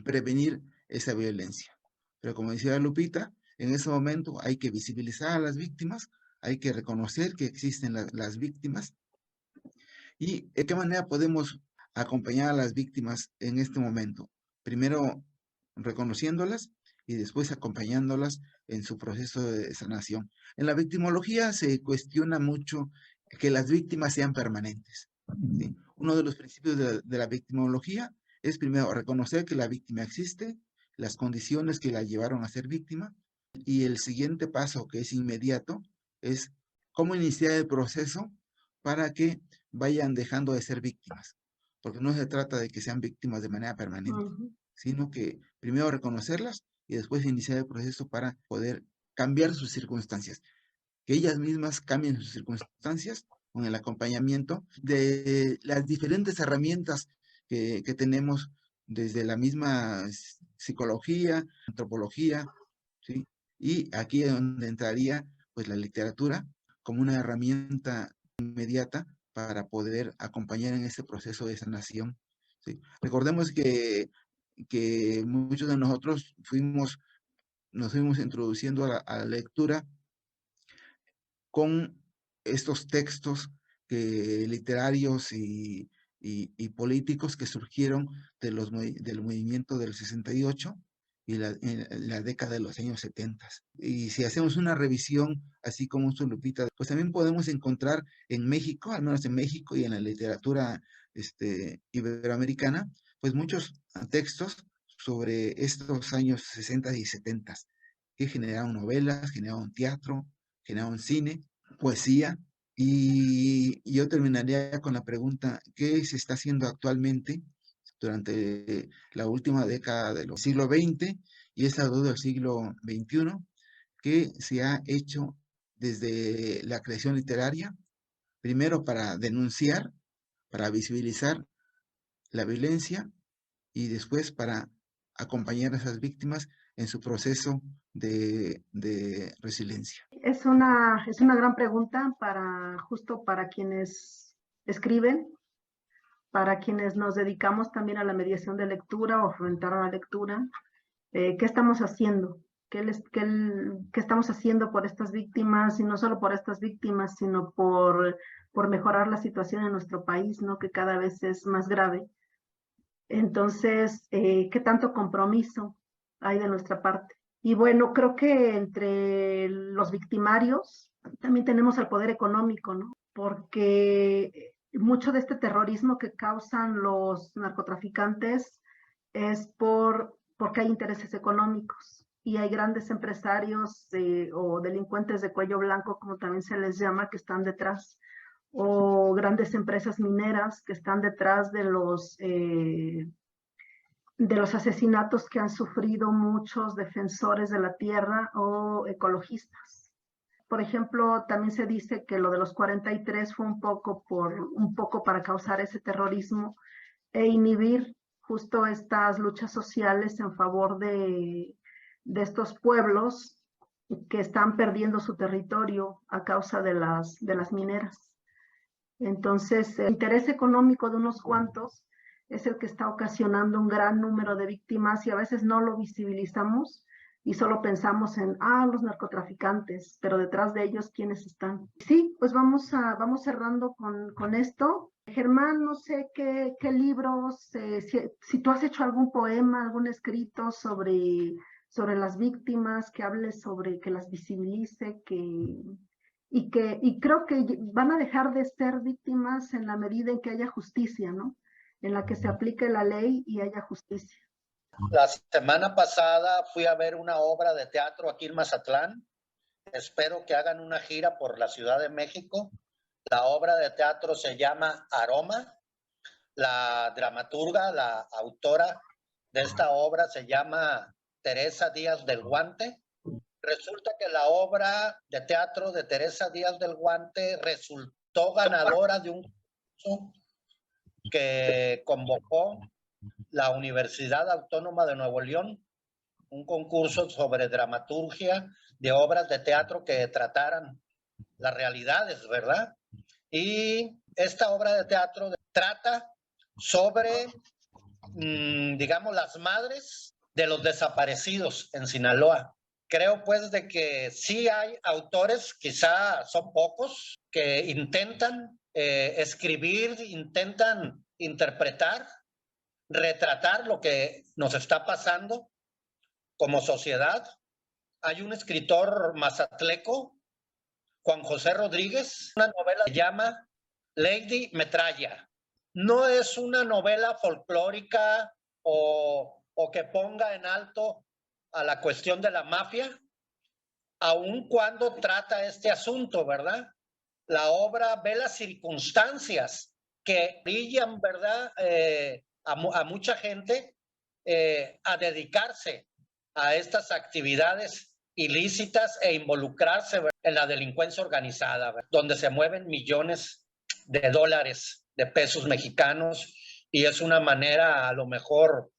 prevenir esa violencia. Pero como decía Lupita, en ese momento hay que visibilizar a las víctimas, hay que reconocer que existen las víctimas y de qué manera podemos acompañar a las víctimas en este momento. Primero reconociéndolas y después acompañándolas en su proceso de sanación. En la victimología se cuestiona mucho que las víctimas sean permanentes, ¿sí? Uno de los principios de la victimología es primero reconocer que la víctima existe, las condiciones que la llevaron a ser víctima, y el siguiente paso, que es inmediato, es cómo iniciar el proceso para que vayan dejando de ser víctimas. Porque no se trata de que sean víctimas de manera permanente, sino que primero reconocerlas y después iniciar el proceso para poder cambiar sus circunstancias, que ellas mismas cambien sus circunstancias con el acompañamiento de las diferentes herramientas que tenemos desde la misma psicología, antropología, ¿sí? Y aquí es donde entraría pues la literatura como una herramienta inmediata para poder acompañar en este proceso de sanación, ¿sí? Recordemos que muchos de nosotros nos fuimos introduciendo a la lectura con estos textos literarios y políticos que surgieron del movimiento del 68 y en la década de los años 70. Y si hacemos una revisión, así como usted, Lupita, pues también podemos encontrar en México, al menos en México y en la literatura iberoamericana, pues muchos textos sobre estos años 60 y 70 que generaron novelas, generaron teatro, generaron cine, poesía. Y yo terminaría con la pregunta, ¿qué se está haciendo actualmente durante la última década del siglo XX y esta duda del siglo XXI? ¿Qué se ha hecho desde la creación literaria? Primero para denunciar, para visibilizar la violencia y después para acompañar a esas víctimas en su proceso de resiliencia. Es una gran pregunta justo para quienes escriben, para quienes nos dedicamos también a la mediación de lectura o fomentar la lectura. ¿Qué estamos haciendo? ¿Qué estamos haciendo por estas víctimas? Y no solo por estas víctimas, sino por mejorar la situación en nuestro país, ¿no? Que cada vez es más grave. Entonces, ¿qué tanto compromiso hay de nuestra parte? Y bueno, creo que entre los victimarios también tenemos el poder económico, ¿no? Porque mucho de este terrorismo que causan los narcotraficantes es porque hay intereses económicos y hay grandes empresarios o delincuentes de cuello blanco, como también se les llama, que están detrás, o grandes empresas mineras que están detrás de los asesinatos que han sufrido muchos defensores de la tierra o ecologistas. Por ejemplo, también se dice que lo de los 43 fue un poco para causar ese terrorismo e inhibir justo estas luchas sociales en favor de estos pueblos que están perdiendo su territorio a causa de las mineras. Entonces, el interés económico de unos cuantos es el que está ocasionando un gran número de víctimas y a veces no lo visibilizamos y solo pensamos en, los narcotraficantes, pero detrás de ellos, ¿quiénes están? Sí, pues vamos cerrando con esto. Germán, no sé qué libros, si tú has hecho algún poema, algún escrito sobre las víctimas, que hable sobre, que las visibilice, y creo que van a dejar de ser víctimas en la medida en que haya justicia, ¿no? En la que se aplique la ley y haya justicia. La semana pasada fui a ver una obra de teatro aquí en Mazatlán. Espero que hagan una gira por la Ciudad de México. La obra de teatro se llama Aroma. La dramaturga, la autora de esta obra se llama Teresa Díaz del Guante. Resulta que la obra de teatro de Teresa Díaz del Guante resultó ganadora de un concurso que convocó la Universidad Autónoma de Nuevo León, un concurso sobre dramaturgia de obras de teatro que trataran las realidades, ¿verdad? Y esta obra de teatro trata sobre, digamos, las madres de los desaparecidos en Sinaloa. Creo pues de que sí hay autores, quizá son pocos, que intentan escribir, intentan interpretar, retratar lo que nos está pasando como sociedad. Hay un escritor mazatleco, Juan José Rodríguez, una novela que se llama Lady Metralla. No es una novela folclórica o que ponga en alto a la cuestión de la mafia, aun cuando trata este asunto, ¿verdad? La obra ve las circunstancias que brillan, ¿verdad? A mucha gente a dedicarse a estas actividades ilícitas e involucrarse, ¿verdad?, en la delincuencia organizada, ¿verdad?, donde se mueven millones de dólares, de pesos mexicanos, y es una manera, a lo mejor,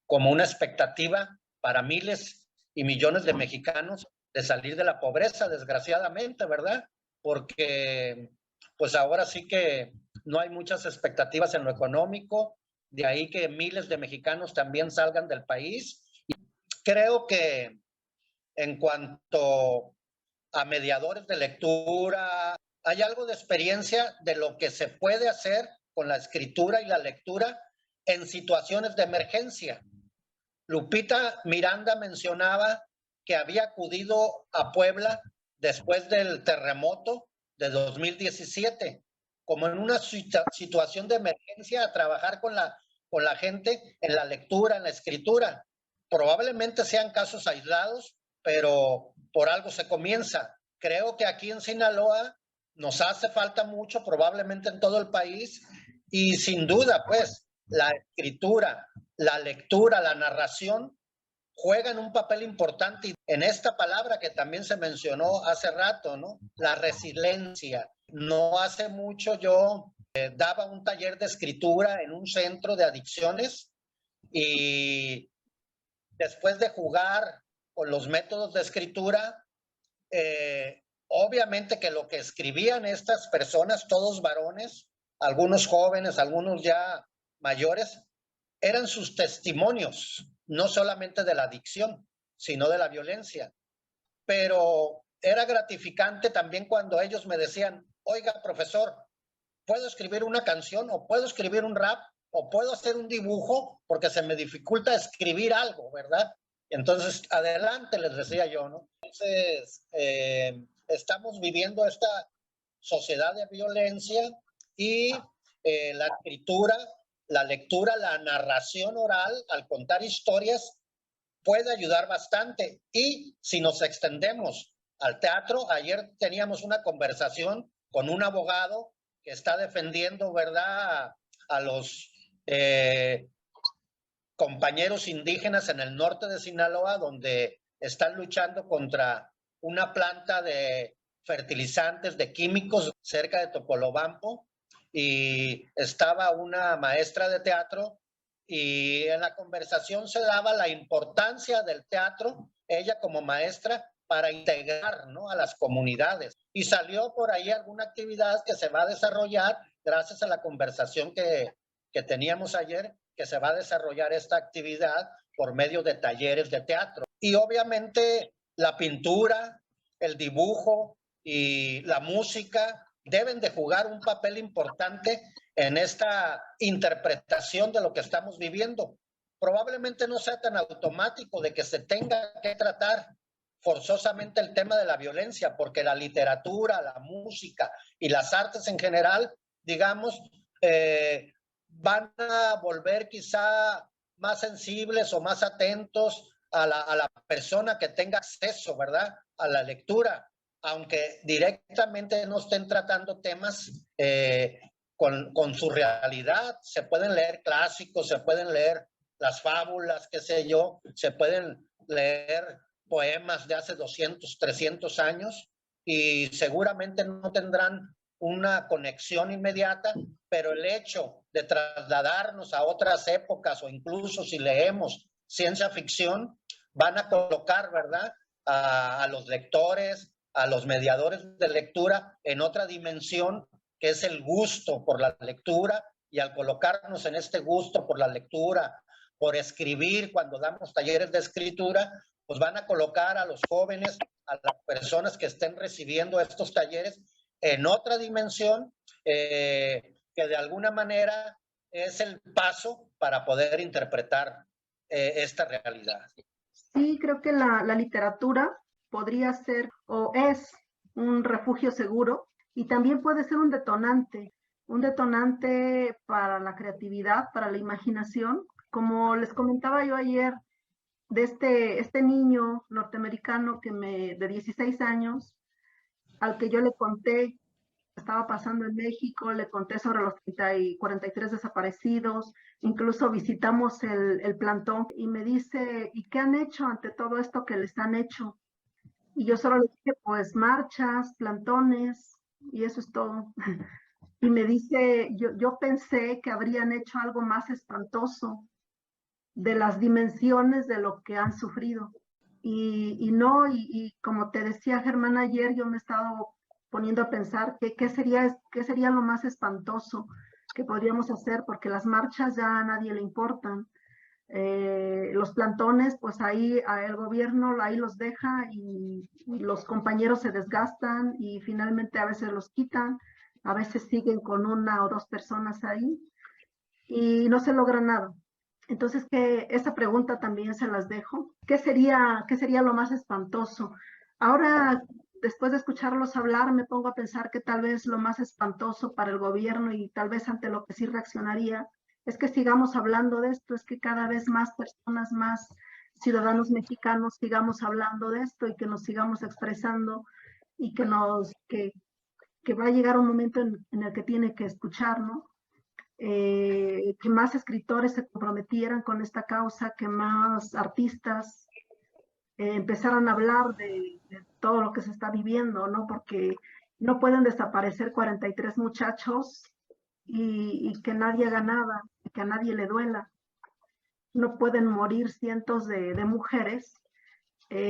como una expectativa para miles y millones de mexicanos de salir de la pobreza, desgraciadamente, ¿verdad? Porque pues ahora sí que no hay muchas expectativas en lo económico, de ahí que miles de mexicanos también salgan del país. Y creo que en cuanto a mediadores de lectura, hay algo de experiencia de lo que se puede hacer con la escritura y la lectura en situaciones de emergencia. Lupita Miranda mencionaba que había acudido a Puebla después del terremoto de 2017, como en una situación de emergencia, a trabajar con la gente en la lectura, en la escritura. Probablemente sean casos aislados, pero por algo se comienza. Creo que aquí en Sinaloa nos hace falta mucho, probablemente en todo el país, y sin duda, pues, la escritura, la lectura, la narración juegan un papel importante en esta palabra que también se mencionó hace rato, ¿no? La resiliencia. No hace mucho yo daba un taller de escritura en un centro de adicciones, y después de jugar con los métodos de escritura, obviamente que lo que escribían estas personas, todos varones, algunos jóvenes, algunos ya mayores, eran sus testimonios, no solamente de la adicción, sino de la violencia. Pero era gratificante también cuando ellos me decían, oiga, profesor, ¿puedo escribir una canción o puedo escribir un rap o puedo hacer un dibujo? Porque se me dificulta escribir algo, ¿verdad? Entonces, adelante, les decía yo, ¿no? Entonces, estamos viviendo esta sociedad de violencia, y la escritura, la lectura, la narración oral, al contar historias, puede ayudar bastante. Y si nos extendemos al teatro, ayer teníamos una conversación con un abogado que está defendiendo, ¿verdad?, a los compañeros indígenas en el norte de Sinaloa, donde están luchando contra una planta de fertilizantes, de químicos, cerca de Topolobampo, y estaba una maestra de teatro, y en la conversación se daba la importancia del teatro, ella como maestra, para integrar, ¿no?, a las comunidades. Y salió por ahí alguna actividad que se va a desarrollar gracias a la conversación que teníamos ayer, que se va a desarrollar esta actividad por medio de talleres de teatro. Y obviamente la pintura, el dibujo y la música deben de jugar un papel importante en esta interpretación de lo que estamos viviendo. Probablemente no sea tan automático de que se tenga que tratar forzosamente el tema de la violencia, porque la literatura, la música y las artes en general, digamos, van a volver quizá más sensibles o más atentos a la persona que tenga acceso, ¿verdad?, a la lectura, aunque directamente no estén tratando temas con su realidad. Se pueden leer clásicos, se pueden leer las fábulas, qué sé yo, se pueden leer poemas de hace 200, 300 años, y seguramente no tendrán una conexión inmediata, pero el hecho de trasladarnos a otras épocas, o incluso si leemos ciencia ficción, van a colocar, ¿verdad?, a los lectores, a los mediadores de lectura en otra dimensión, que es el gusto por la lectura, y al colocarnos en este gusto por la lectura, por escribir, cuando damos talleres de escritura, pues van a colocar a los jóvenes, a las personas que estén recibiendo estos talleres, en otra dimensión, que de alguna manera es el paso para poder interpretar esta realidad. Sí, creo que la literatura podría ser o es un refugio seguro, y también puede ser un detonante para la creatividad, para la imaginación. Como les comentaba yo ayer, de este niño norteamericano de 16 años, al que yo le conté, estaba pasando en México, le conté sobre los 43 desaparecidos, incluso visitamos el plantón, y me dice, ¿y qué han hecho ante todo esto que les han hecho? Y yo solo le dije, pues marchas, plantones, y eso es todo. Y me dice, yo pensé que habrían hecho algo más espantoso de las dimensiones de lo que han sufrido. Y no, y como te decía Germán ayer, yo me he estado poniendo a pensar qué sería lo más espantoso que podríamos hacer, porque las marchas ya a nadie le importan. Los plantones, pues ahí el gobierno ahí los deja y los compañeros se desgastan y finalmente a veces los quitan, a veces siguen con una o dos personas ahí y no se logra nada. Entonces, esa pregunta también se las dejo. Qué sería lo más espantoso? Ahora, después de escucharlos hablar, me pongo a pensar que tal vez lo más espantoso para el gobierno y tal vez ante lo que sí reaccionaría es que sigamos hablando de esto, es que cada vez más personas, más ciudadanos mexicanos sigamos hablando de esto y que nos sigamos expresando y que va a llegar un momento en el que tiene que escuchar, ¿no? Que más escritores se comprometieran con esta causa, que más artistas empezaran a hablar de todo lo que se está viviendo, ¿no? Porque no pueden desaparecer 43 muchachos y que nadie haga nada, que a nadie le duela. No pueden morir cientos de mujeres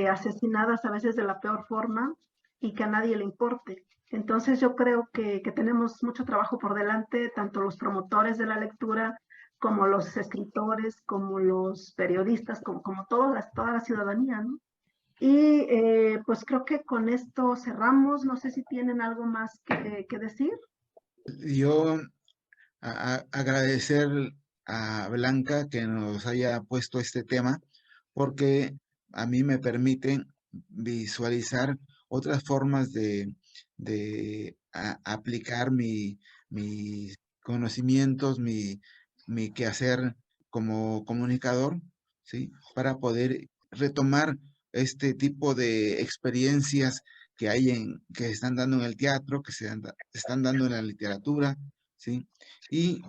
asesinadas a veces de la peor forma y que a nadie le importe. Entonces yo creo que tenemos mucho trabajo por delante, tanto los promotores de la lectura como los escritores, como los periodistas, como toda la ciudadanía, ¿no? Y pues creo que con esto cerramos. No sé si tienen algo más que decir. Yo agradecer a Blanca que nos haya puesto este tema, porque a mí me permite visualizar otras formas de aplicar mis conocimientos, mi quehacer como comunicador, ¿sí? Para poder retomar este tipo de experiencias que que están dando en el teatro, que están dando en la literatura, ¿sí? Y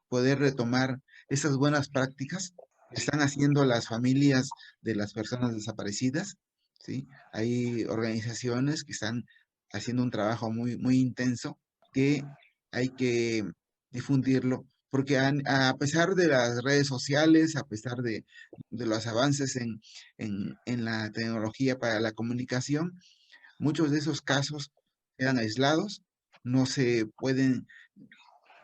poder retomar esas buenas prácticas que están haciendo las familias de las personas desaparecidas, ¿sí? Hay organizaciones que están haciendo un trabajo muy intenso que hay que difundirlo, porque a pesar de las redes sociales, a pesar de los avances en la tecnología para la comunicación, muchos de esos casos quedan aislados, no se pueden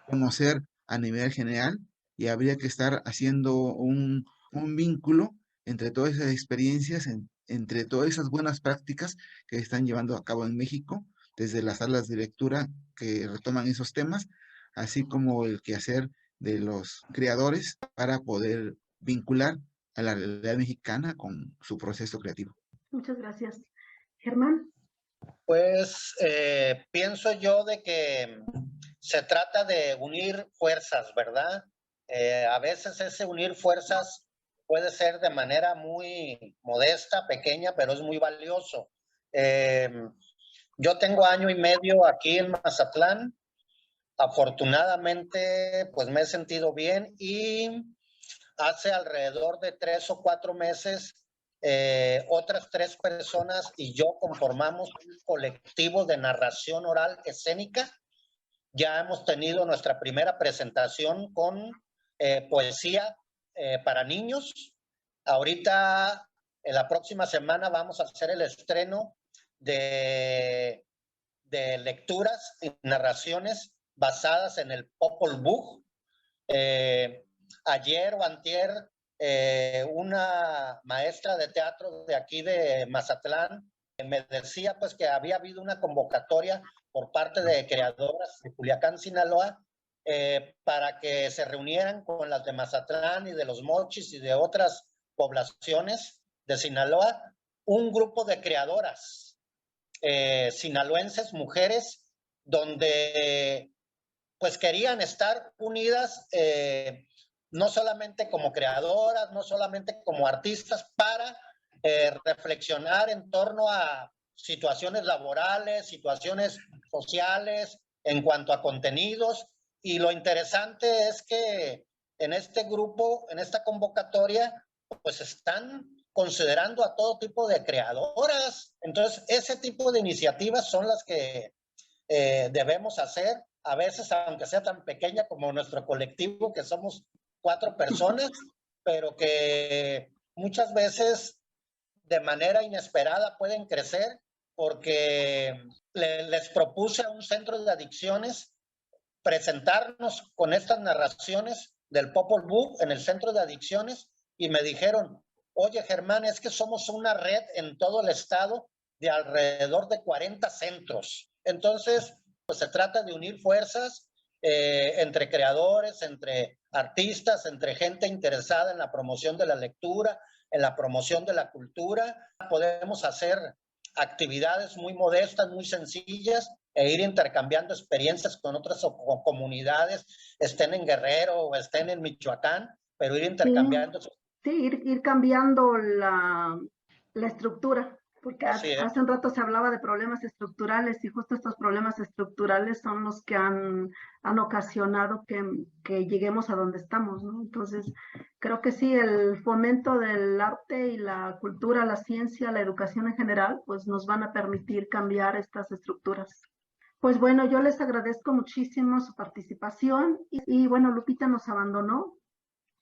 conocer a nivel general y habría que estar haciendo un vínculo entre todas esas experiencias, entre todas esas buenas prácticas que están llevando a cabo en México, desde las salas de lectura que retoman esos temas, así como el quehacer de los creadores para poder vincular a la realidad mexicana con su proceso creativo. Muchas gracias. Germán. Pues pienso yo de que se trata de unir fuerzas, ¿verdad? A veces ese unir fuerzas puede ser de manera muy modesta, pequeña, pero es muy valioso. Yo tengo 1.5 años aquí en Mazatlán. Afortunadamente, pues me he sentido bien y hace alrededor de 3 o 4 meses otras 3 personas y yo conformamos un colectivo de narración oral escénica. Ya hemos tenido nuestra primera presentación con poesía para niños. Ahorita, en la próxima semana, vamos a hacer el estreno de lecturas y narraciones basadas en el Popol Vuh. Ayer o antier, una maestra de teatro de aquí de Mazatlán me decía pues que había habido una convocatoria por parte de creadoras de Culiacán, Sinaloa, para que se reunieran con las de Mazatlán y de Los Mochis y de otras poblaciones de Sinaloa, un grupo de creadoras sinaloenses, mujeres, donde pues querían estar unidas, no solamente como creadoras, no solamente como artistas, para reflexionar en torno a situaciones laborales, situaciones sociales, en cuanto a contenidos. Y lo interesante es que en este grupo, en esta convocatoria, pues están considerando a todo tipo de creadoras. Entonces, ese tipo de iniciativas son las que debemos hacer, a veces, aunque sea tan pequeña como nuestro colectivo, que somos 4 personas, pero que muchas veces de manera inesperada pueden crecer, porque les propuse a un centro de adicciones presentarnos con estas narraciones del Popol Vuh en el centro de adicciones, y me dijeron: oye, Germán, es que somos una red en todo el estado de alrededor de 40 centros. Entonces, pues se trata de unir fuerzas entre creadores, entre artistas, entre gente interesada en la promoción de la lectura, en la promoción de la cultura. Podemos hacer actividades muy modestas, muy sencillas, e ir intercambiando experiencias con otras comunidades, estén en Guerrero o estén en Michoacán, pero ir intercambiando. Sí, ir cambiando la estructura, porque hace un rato se hablaba de problemas estructurales, y justo estos problemas estructurales son los que han ocasionado que lleguemos a donde estamos, ¿no? Entonces, creo que sí, el fomento del arte y la cultura, la ciencia, la educación en general, pues nos van a permitir cambiar estas estructuras. Pues bueno, yo les agradezco muchísimo su participación y bueno, Lupita nos abandonó.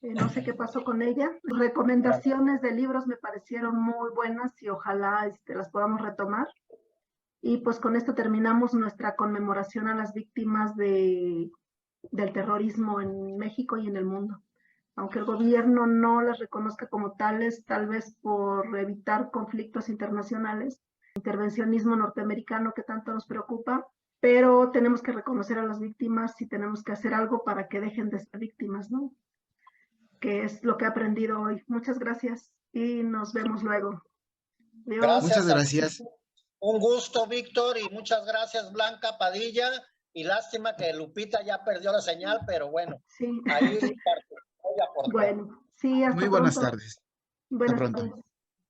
No sé qué pasó con ella. Recomendaciones de libros me parecieron muy buenas y ojalá las podamos retomar. Y pues con esto terminamos nuestra conmemoración a las víctimas del terrorismo en México y en el mundo. Aunque el gobierno no las reconozca como tales, tal vez por evitar conflictos internacionales, intervencionismo norteamericano que tanto nos preocupa, pero tenemos que reconocer a las víctimas y tenemos que hacer algo para que dejen de ser víctimas, ¿no? Que es lo que he aprendido hoy. Muchas gracias y nos vemos luego. Gracias. Muchas gracias. Un gusto, Víctor, y muchas gracias, Blanca Padilla. Y lástima que Lupita ya perdió la señal, pero bueno, sí. ahí voy a aportar. Bueno, sí, hasta Muy buenas pronto. tardes. Buenas Hasta pronto. tardes.